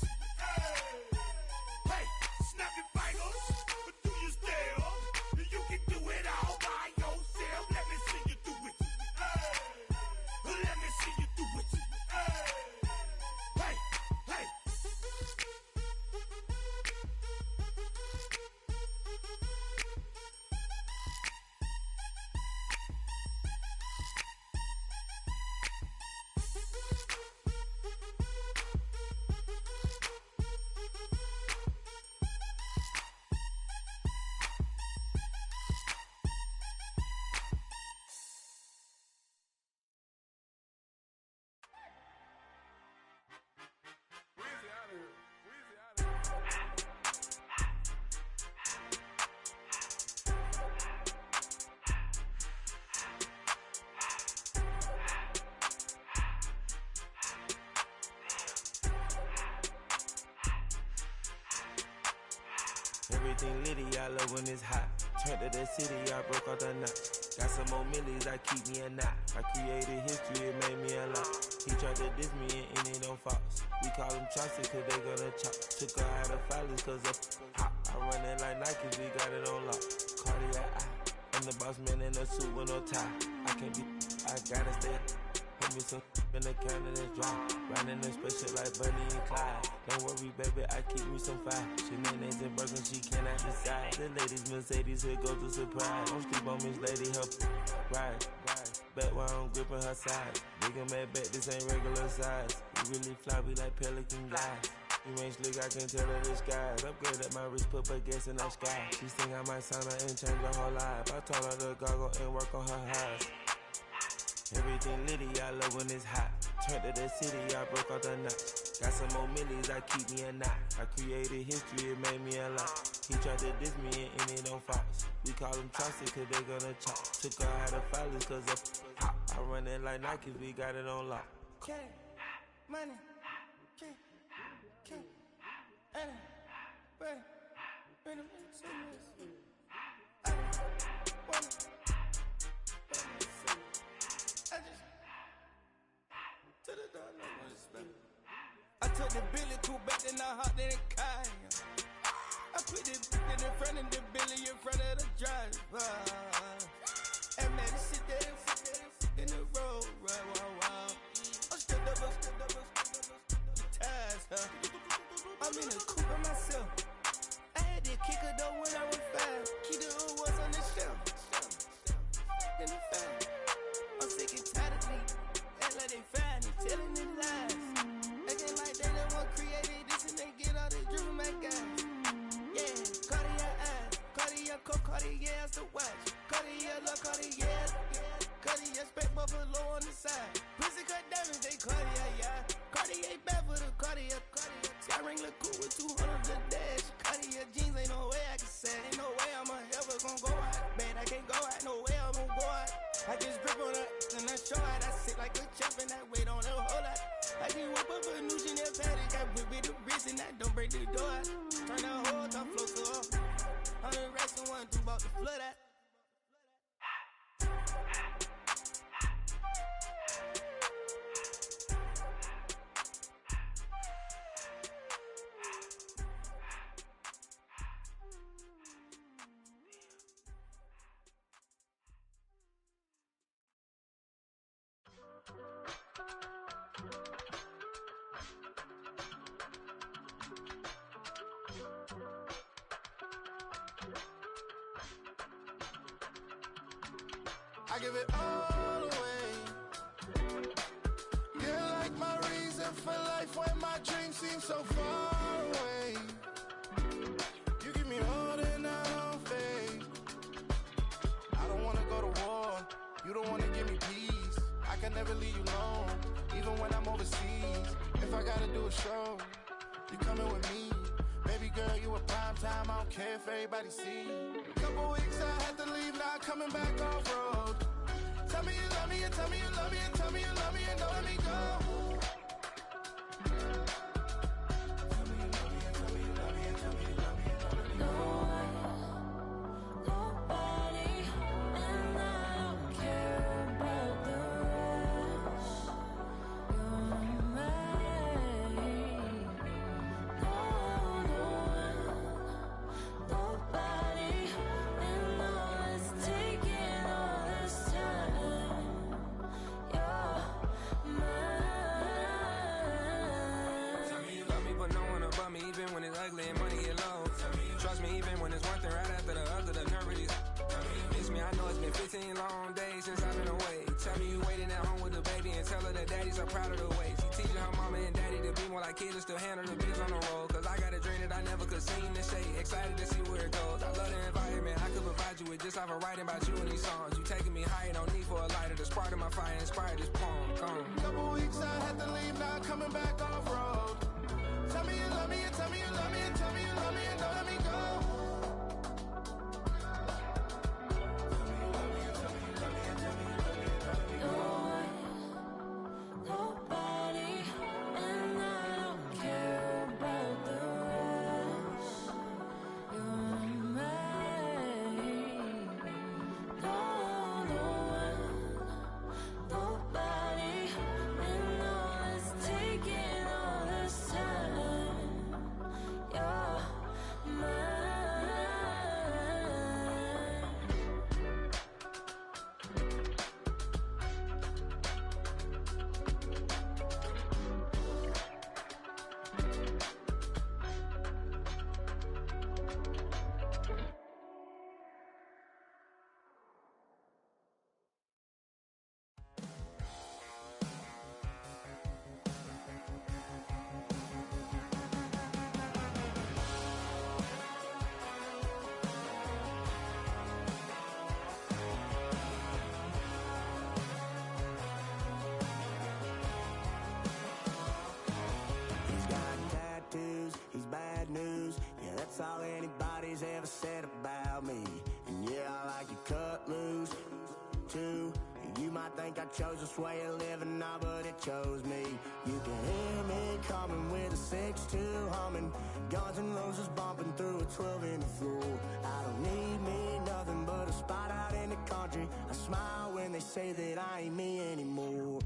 Hey, snap your fingers, but do you still? You can do it all by yourself. Let me see you do it. Let me see you do it. Hey. Everything litty, I love when it's hot. Turned to the city, I broke out the knot. Got some more millies, I keep me a knot. I created history, it made me a lot. He tried to diss me and it don't false. We call him Chaucer cause they gonna chop. Took her out of filers cause of hot. I run it like Nike, we got it on lock. Cardiac eye, I'm the boss man in a suit with no tie. I can't be, I gotta stay. Put me some in the counter that's dry. Riding in special like Bunny and Clyde. Don't worry, baby, I keep me some fire. She mayonnaise and burgers, she cannot decide. The ladies Mercedes, here goes the surprise. Don't sleep on Miss Lady, help ride. Back while I'm gripping her side. Nigga mad back, this ain't regular size. You really fly, we like Pelican guys. You ain't slick, I can tell her the skies. Upgrade at my wrist, put her gas in that sky. She think I might sign her and change her whole life. I told her to goggle and work on her highs. Everything litty, I love when it's hot. Turned to the city, I broke out the knot. Got some more millies, I keep me a knot. I created history, it made me a lot. He tried to diss me and it don't false. We call him Chaucer cause they gonna chop. Took her out of filers cause of hot. I run it like Nike, we got it on lock. Cash, money, cash, Anna, bread, rhythm, I took the Billy Cool back and I hopped in the car. I put the in front of the Billy in front of the driver. And man, sit there in the road, right, wow. I'm still double, ties, huh? I'm in the coupe by myself. I had to kick her though when I was 5. Keep the was on the shelf. In the 5. I'm sick and tired of me. a coupe with 200 the dash. Cartier jeans, ain't no way I can say. Ain't no way I'm ever gonna go out. Man, I can't go out, no way I'm gonna go out. I just grip on her, and I show out. I sit like a champ, and I wait on her whole lot. I just whip up a new Chanel paddock. I whip with the wrist, and I don't break the door out. Turn the whole top floor to off. I'm the rest of one, two about the flood out. I give it all away. You're like my reason for life when my dreams seem so far away. You give me holding on faith. I don't wanna go to war. You don't wanna give me peace. I can never leave you alone, even when I'm overseas. If I gotta do a show, you coming with me. Baby girl, you a prime time. I don't care if everybody see. Couple weeks I had to leave, now coming back off road. Tell me you love me, and tell me you love me, and tell me you love me, and don't let me go. Long days since I've been away. Tell me you waiting at home with the baby and tell her that daddy's so proud of the way. She teaching her mama and daddy to be more like kids and still handle the biz on the road. Cause I got a dream that I never could sing to say. Excited to see where it goes. I love the environment. I could provide you with just off of writing about you in these songs. You taking me higher, no need for a lighter. The spark of my fire inspired this poem. Come. Couple weeks I had to leave, now coming back off road. Tell me you love me, and tell me you love me, and tell me you love me, and don't let me go. That's all anybody's ever said about me. And yeah, I like you cut loose, too. You might think I chose this way of living now, but it chose me. You can hear me coming with a 6-2 humming, Guns N' Roses bumping through a 12 in the floor. I don't need me nothing but a spot out in the country. I smile when they say that I ain't me anymore.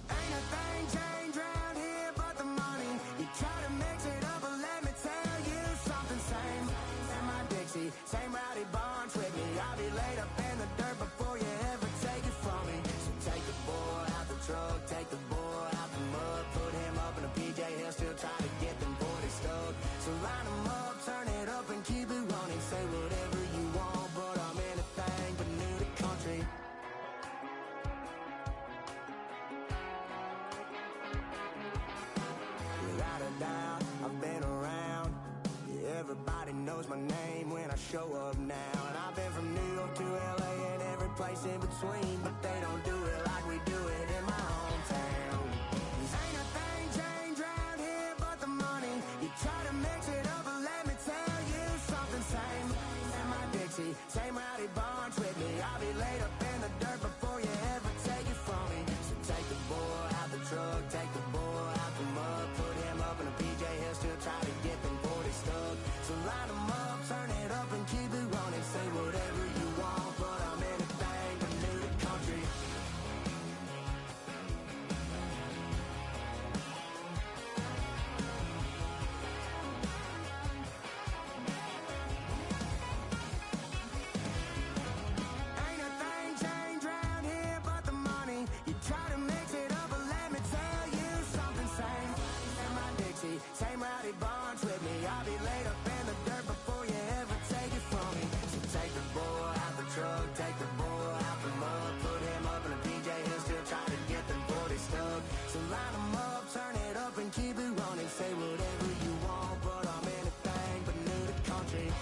Ain't a thing changed round here but the money. You try to mix it up, but let me tell you something. Same in my Dixie, same rowdy bunch with me. I'll be laid up in the dirt before you ever take it from me. So take the boy out the truck, take the boy out the mud, put him up in a PJ, he'll still try to get them 40 stuck. So line him up, turn it up and keep it running. Say whatever you want, but I'm anything but new to country. Without a doubt, I've been around. Yeah, everybody knows my name when I show up now. And I've been from New York to LA and every place in between, but they don't do it like we do it in my hometown. 'Cause ain't a thing changed round here but the money. You try to Line 'em up, turn it up and keep it running. Say whatever you want, but I'm anything but new to country.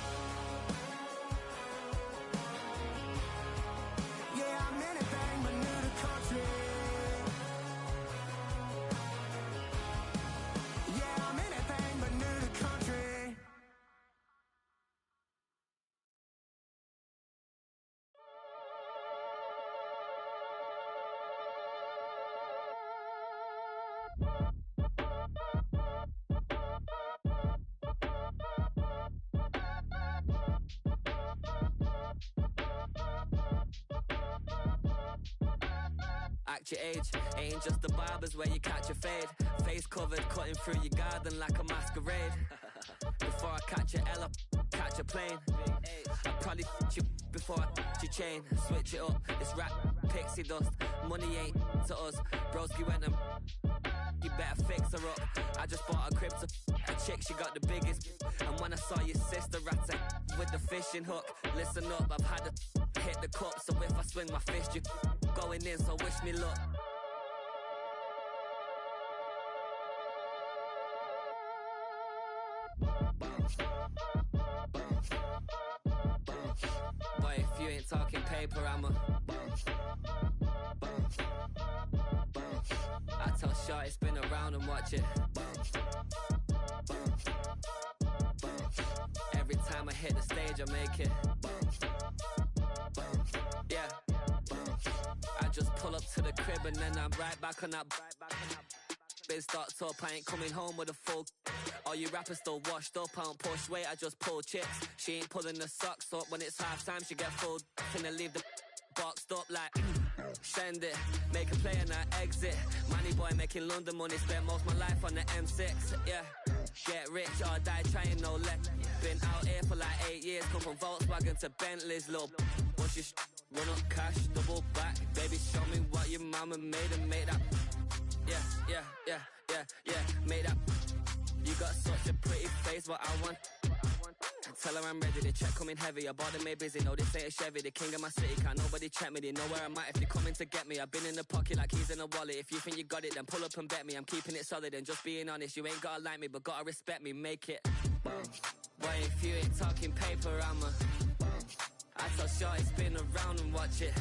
Yeah, I'm anything but new to country. Yeah, I'm anything but new to country. Act your age, ain't just the barbers where you catch a fade. Face covered, cutting through your garden like a masquerade. Before I catch a L up, catch a plane. I probably f*** you before I f*** your chain. Switch it up, it's rap, pixie dust. Money ain't to us, broski went and you better fix her up. I just bought a crib to a chick, she got the biggest. And when I saw your sister rat with the fishing hook, listen up, I've had to hit the cup. So if I swing my fist, you going in, so wish me luck. Boy, if you ain't talking paper, I'm a I tell Shorty spin around and watch it. Every time I hit the stage, I make it. Yeah. I just pull up to the crib and then I'm right back on that. Biz starts up, I ain't coming home with a full. All you rappers still washed up, I don't push weight, I just pull chips. She ain't pulling the socks up when it's half time, she get full. Finna leave the boxed up like send it, make a play and I exit. Money boy making London money, spent most of my life on the M6. Yeah, get rich or die trying, no let. Been out here for like 8 years, come from Volkswagen to Bentley's, little. Once you run up cash, double back. Baby, show me what your mama made and make that. Yeah, make that. You got such a pretty face, what I want. Tell her I'm ready, the check coming heavy. I bought them made busy, no this ain't a Chevy. The king of my city, can't nobody check me. They know where I'm at if they coming to get me. I've been in the pocket like he's in a wallet. If you think you got it, then pull up and bet me. I'm keeping it solid and just being honest. You ain't gotta like me, but gotta respect me, make it. Boy, if you ain't talking paper, I'm a I tell Shorty spin around and watch it.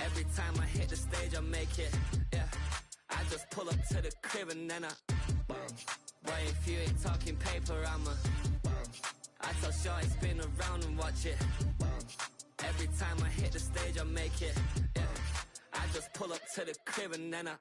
Every time I hit the stage, I make it. Yeah, I just pull up to the crib and then I boy, if you ain't talking paper, I'm a I tell Shorty spin around and watch it. Every time I hit the stage, I make it. Yeah, I just pull up to the crib and then I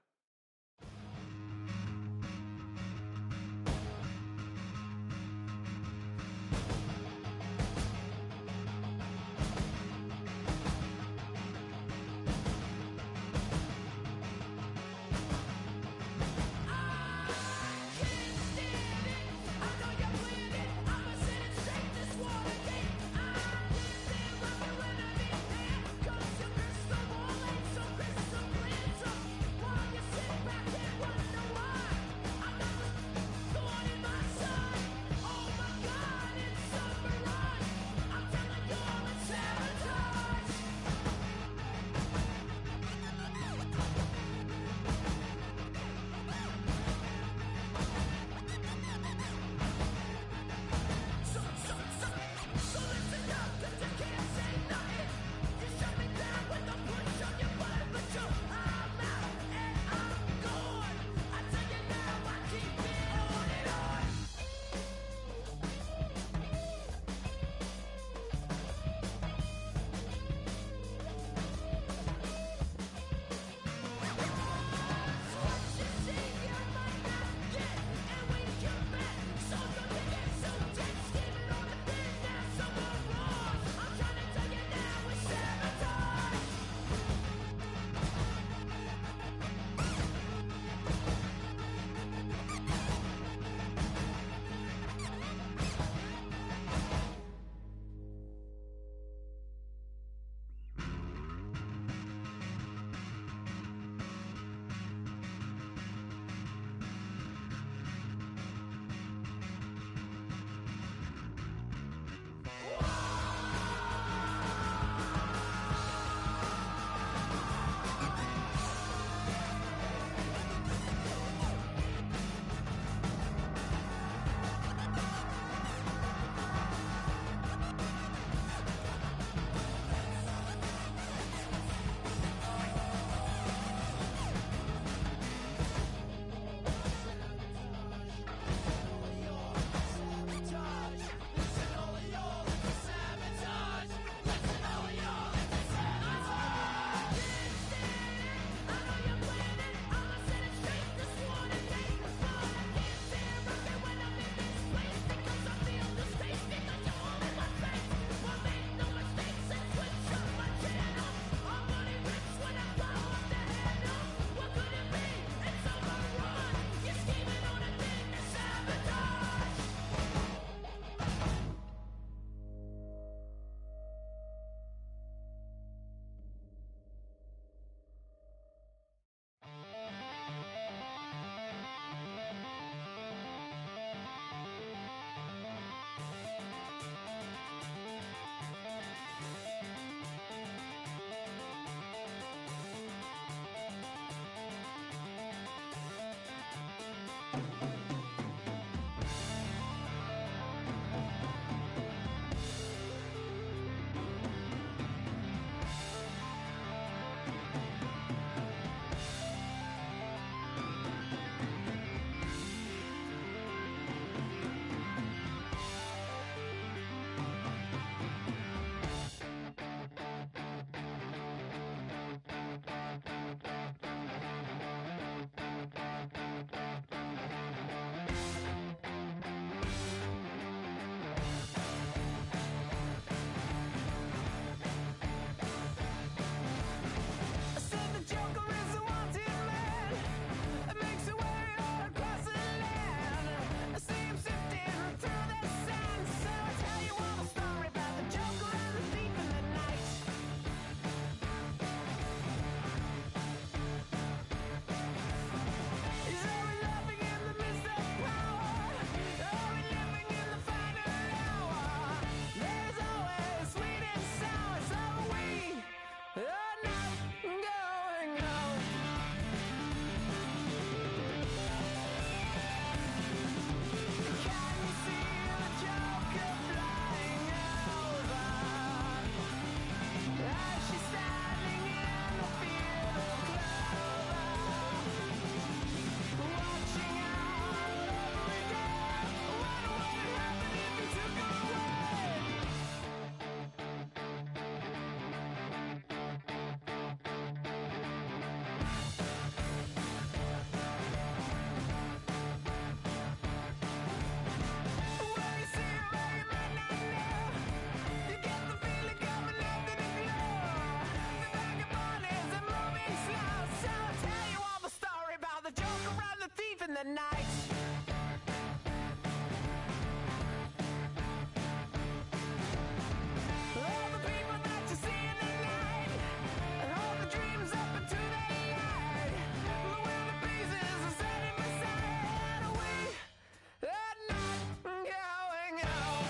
the night. All the people that you see in the night, and all the dreams up into the light. When the breezes are setting beside, we are not going home.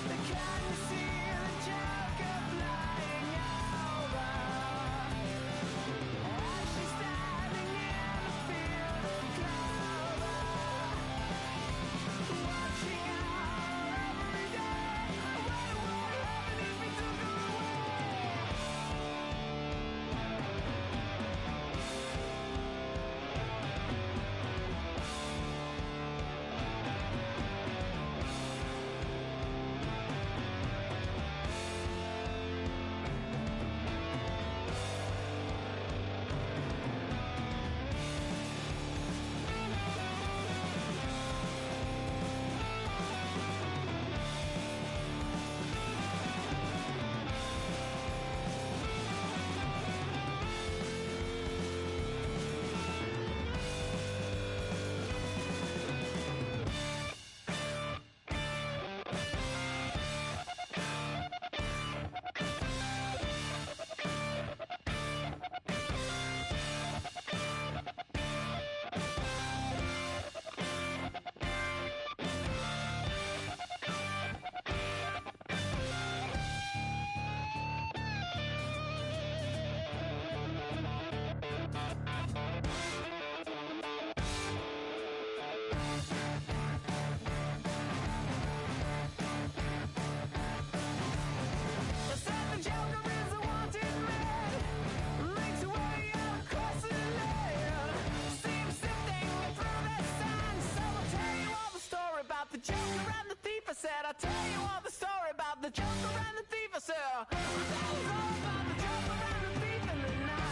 Can you see the Joker flying over? As she's standing in the field of clover, watching her every day. What would happen if we took her I'll tell you all the story about the Joker and the thief. I said, I'll tell you all about the Joker and the thief in the night.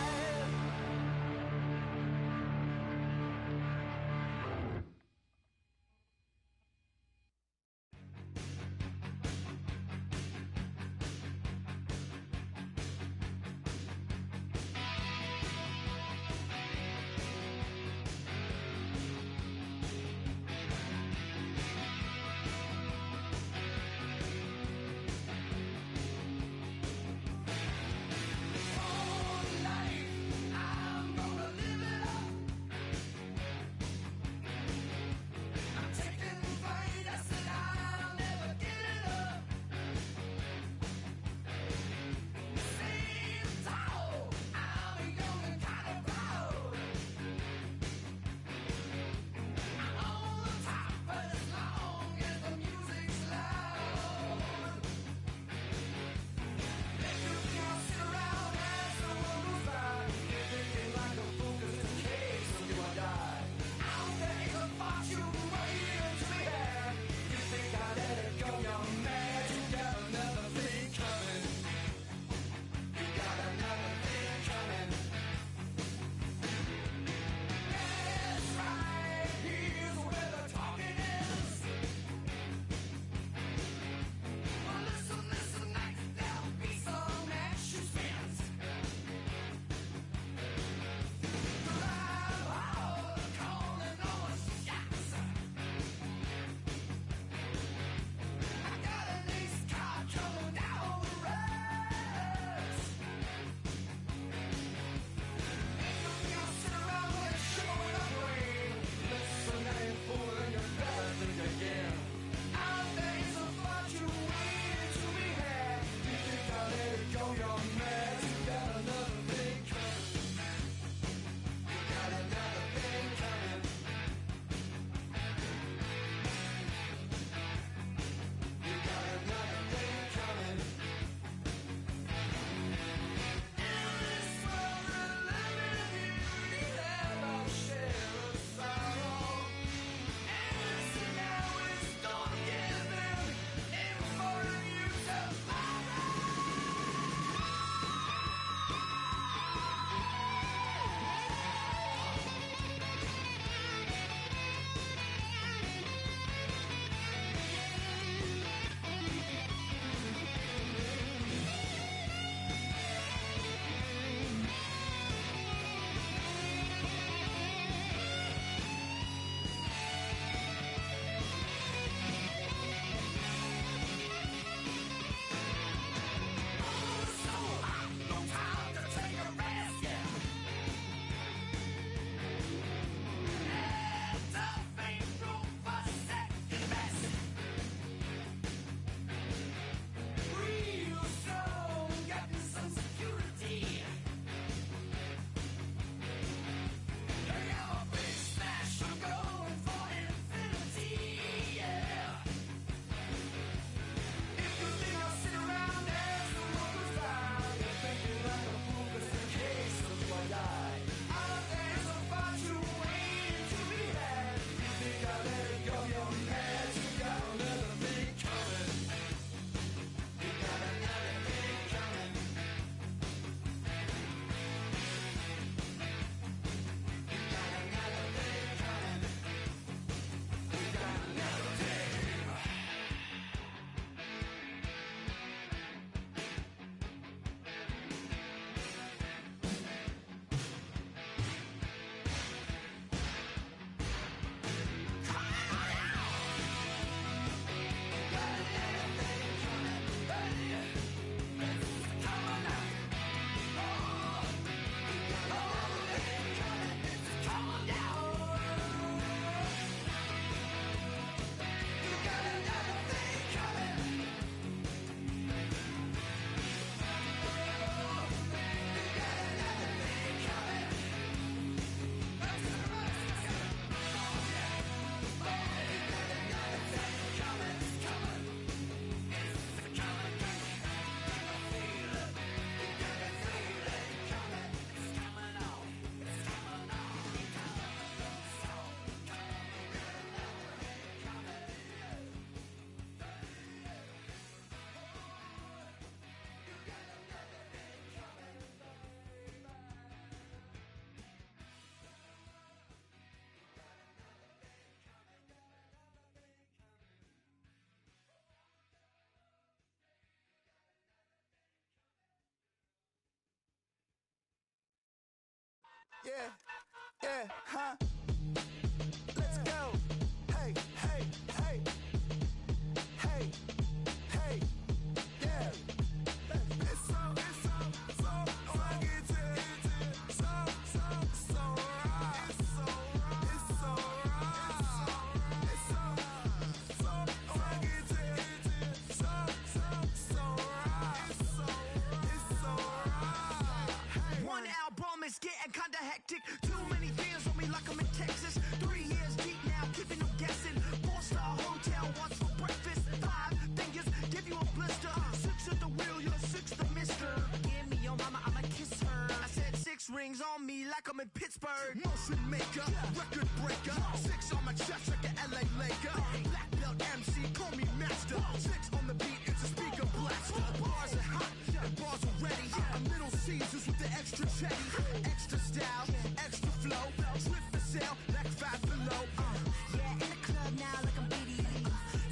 Yeah, huh? Let's go. Hey, hey, hey. Hey, hey, yeah. It's so fucking so right. It's so One album is getting kinda hectic. Too many fans on me like I'm in Texas. 3 years deep now, keeping them guessing. 4-star hotel, what's for breakfast? 5 fingers, give you a blister. 6 at the wheel, you're 6 the mister. Give me your mama, I'ma kiss her. I said 6 rings on me like I'm in Pittsburgh. Motion maker, record breaker. 6 on my chest like an LA Laker. Black belt MC, call me master. 6 on the beat, it's a speaker blaster. Bars are hot, and bars are ready. A Middle Caesars with the extra chetty. Extra style, extra flow. Trip for sale, like 5 below. Yeah, in the club now like I'm BD.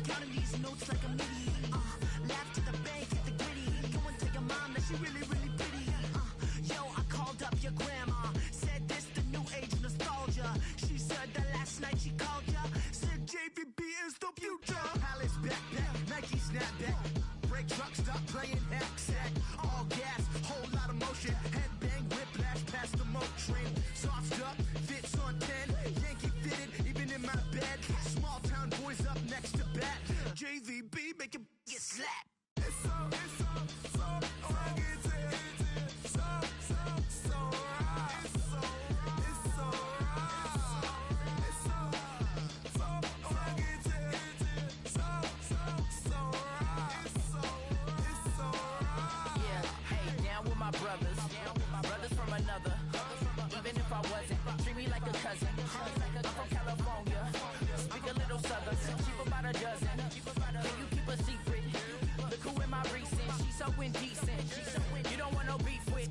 Counting these notes like a MIDI. Laugh to the bank, hit the gritty. Go and tell your mom that she really, really pretty. Yo, I called up your grandma. Said this the new age nostalgia. She said that last night she called ya. Said JVB is the future. Palace backpack, Nike snapback. Break truck, stop playing hack sack. All gas, whole lot of motion. Headbang, whiplash past the moat train. Sauced up, fits on 10. Yankee fitted, even in my bed. Small town boys up next to bat. JVB make it get slapped. It's so fucking so right. It's so right. It's so fucking so right. Yeah, hey, down with my brothers. Brothers from another. Even if I wasn't, treat me like a cousin. I'm from California. Speak a little southern. Cheap about a dozen. Can you keep a secret? Look who in my recent. She's so indecent. You don't want no beef with.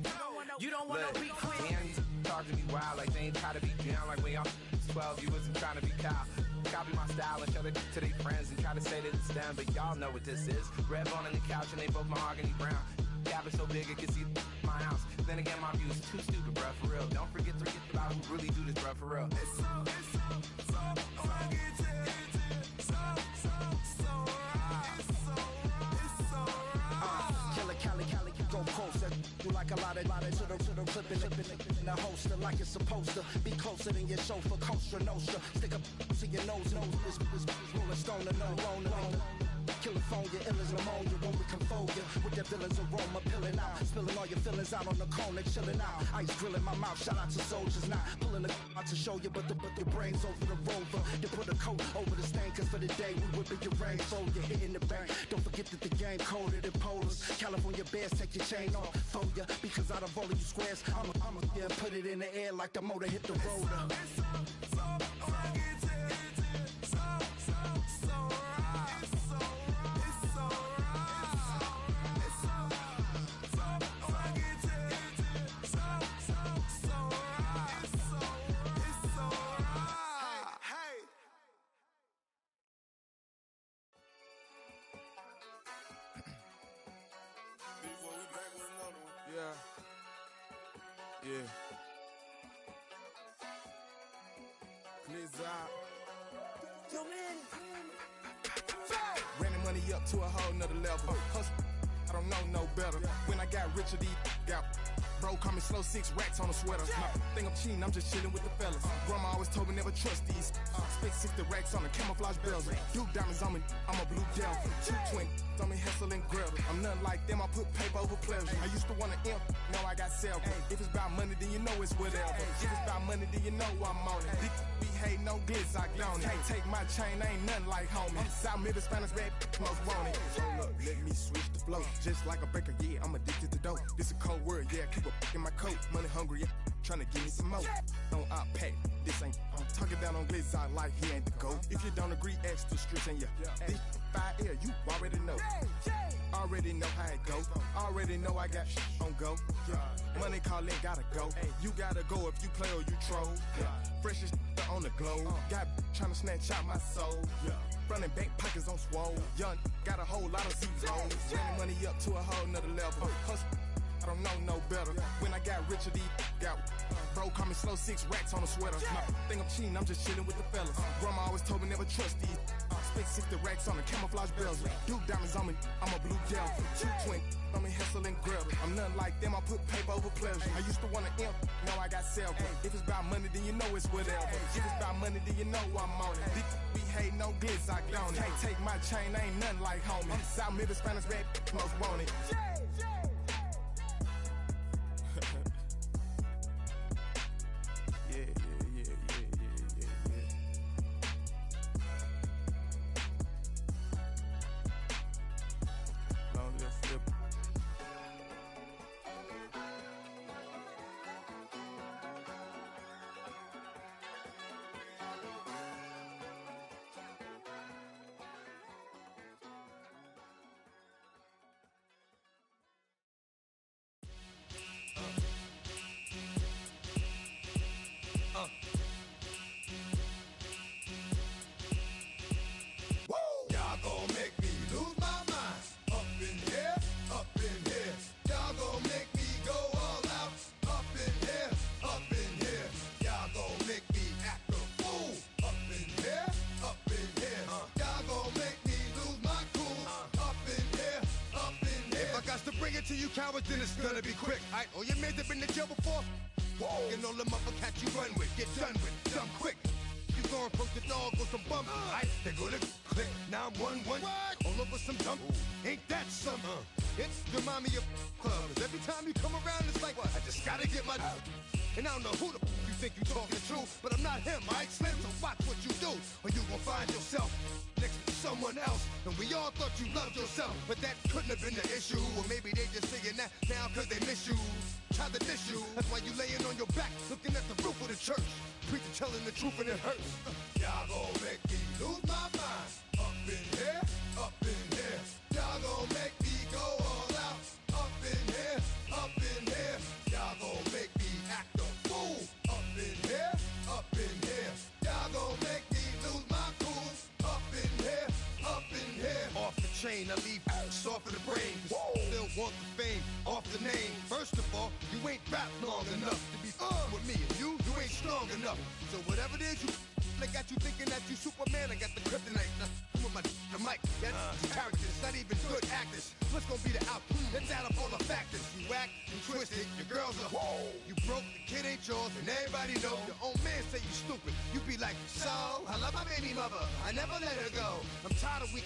You don't want no beef with. Talk to me wild like they ain't try to be down. Like when y'all 12, you wasn't trying to be Kyle. Copy my style and show it to their friends and try to say that it's them, but y'all know what this is. Red bone on the couch and they both mahogany brown. Gap is so big it can see my house. Then again, my view is too stupid, bruh, for real. Don't forget about who really do this, bruh, for real. It's so fucking so right. It's so right. Killer Cali, go post that do like a lot of to the clipping in the holster like it's supposed to be closer than your chauffeur, Costa Nostra. Stick up to your nose, this rolling stone and no rolling. California, ill as pneumonia when we confold you with that villain's aroma, pilling out, spilling all your feelings out on the corner, chilling out. Ice grilling my mouth, shout out to soldiers, not pulling the out to show you, but the brains over the rover. They put a coat over the stain, cause for the day we whipping your rain, so you're hitting the bank. Don't forget that the game colder than polars. California bears, take your chain off for ya, because out of all of you squares, I'ma yeah, put it in the air like the motor hit the rotor. Yeah. Blizzard. Ran the money up to a whole nother level. Hustle, I don't know no better. When I got richer, these got bro, call me slow 6 racks on a sweater. My think I'm cheating, I'm just chilling with the fellas. Grandma always told me never trust these. Spent 60 racks on the camouflage bells. Duke diamonds on me, I'm a blue gel. 220 on me, Hessel and Gretel. I'm nothing like them, I put paper over pleasure. I used to want to imp, now I got self. If it's about money, then you know it's whatever. If it's about money, then you know I'm on it. These be hating no glitz, I don't it. Can't take my chain, ain't nothing like homie. South Middle Spanish red, most want it. Hold up, let me switch the flow. Just like a baker, yeah, I'm addicted to dope. This a cold word, yeah, keep a in my coat. Money hungry, yeah, tryna give me some more. Don't outpack, this ain't. I'm talking down on glitz, I like he ain't the go. If you don't agree, ask the streets and yeah. This 5 air, you already know. Already know how it go. Already know I got on go. Money calling, gotta go. You gotta go if you play or you troll. Freshest on the globe. Got tryna snatch out my soul. Running bank pockets on swole. Young, got a whole lot of zeros. Running money up to a whole nother level. Hustle, I don't know no better. When I got richer, these got bro, bro, call me slow, 6 racks on a sweater. My think I'm cheating, I'm just chilling with the fellas. Grandma always told me never trust these. Spent 60 racks on the camouflage bells. Duke diamonds on me, I'm a blue gel. 2 twin, I'm in Hessel and Grub. I'm nothing like them, I put paper over pleasure. I used to want to imp, now I got self. If it's about money, then you know it's whatever. If it's about money, then you know I'm on it. We hate no glitz, I don't it. Can't take my chain, ain't nothing like homie. South Middle Spanish red, most want it. To you cowards, then it's gonna be quick. Aight, all your men have been to jail before. Whoa, and all them other cats you run with, get done with, done quick. You gon' approach the dog with some bump. Aight, they gonna click. Now I'm 1-1. All over some dump. Ain't that some? It's the mommy of club. 'Cause every time you come around, it's like, I just gotta get my. And I don't know who the you think you talking to, but I'm not him, aight, Slim? So watch what you do, or you gon' find yourself next to someone else. And we all thought you loved yourself, but that couldn't have been the issue. Or maybe they just saying that now 'cause they miss you. Try to diss you, that's why you laying on your back, looking at the roof of the church. Preacher telling the truth and it hurts. Y'all gon' make me lose my mind. Up in here, up in here. Y'all gon' make me go all out. Up in here, up in here. Y'all gon' make me act a fool. Up in here, up in here. Y'all gon' make me lose my cool. Up in here, up in here. Off the chain, I leave soft in the brain. Still want the fame, off the name. First of all, you ain't rap long enough to be with me. And you ain't strong enough. So whatever it is you they got you thinking that you Superman, I got the kryptonite. With my the mic, that's characters, not even good actors. What's gonna be the outcome? Let's add up all the factors. You act, you twisted, your girls are you broke, the kid ain't yours, and everybody know. Your own man say you stupid. You be like, so, I love my baby mother, I never let her go. I'm tired of weak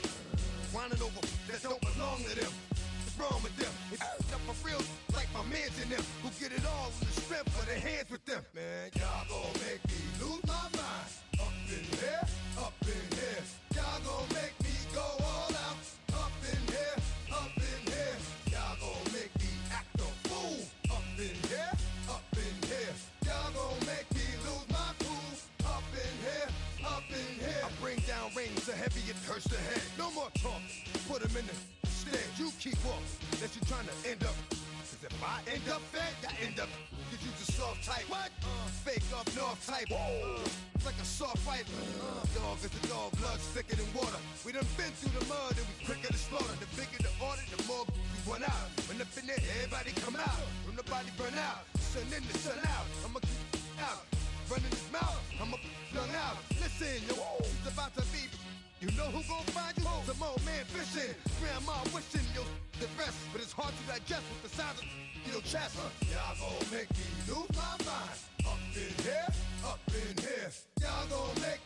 whining over that don't belong to them. What's wrong with them? It's up for real, like my mans in them, who get it all in the strength of their hands with them. Man, y'all gon' make me lose my mind. Up in here, up in here. Y'all gon' make me go all out. Up in here, up in here. Y'all gon' make me act a fool. Up in here, up in here. Y'all gon' make me lose my cool. Up in here, up in here. I bring down rain so heavy it hurts the head. No more talk, put him in the stand. You keep off, that you trying to end up. Cause if I end up fed, I end up. Cause you the soft type. What? Fake up north type. It's like a soft fight. Dog is the dog, blood thicker than water. We done been through the mud and we quicker to slaughter. The bigger the order, the more we run out. When up in there, everybody come out. When the body burn out, sun in the sun out. I'ma keep out. Running his mouth, I'ma flung out. Listen, yo, it's about to be. You know who gon' find you? Some old man fishing. Grandma wishing you'll the best, but it's hard to digest with the sound of your chest. Y'all gon' make me lose my mind. Up in here, up in here. Y'all gon' make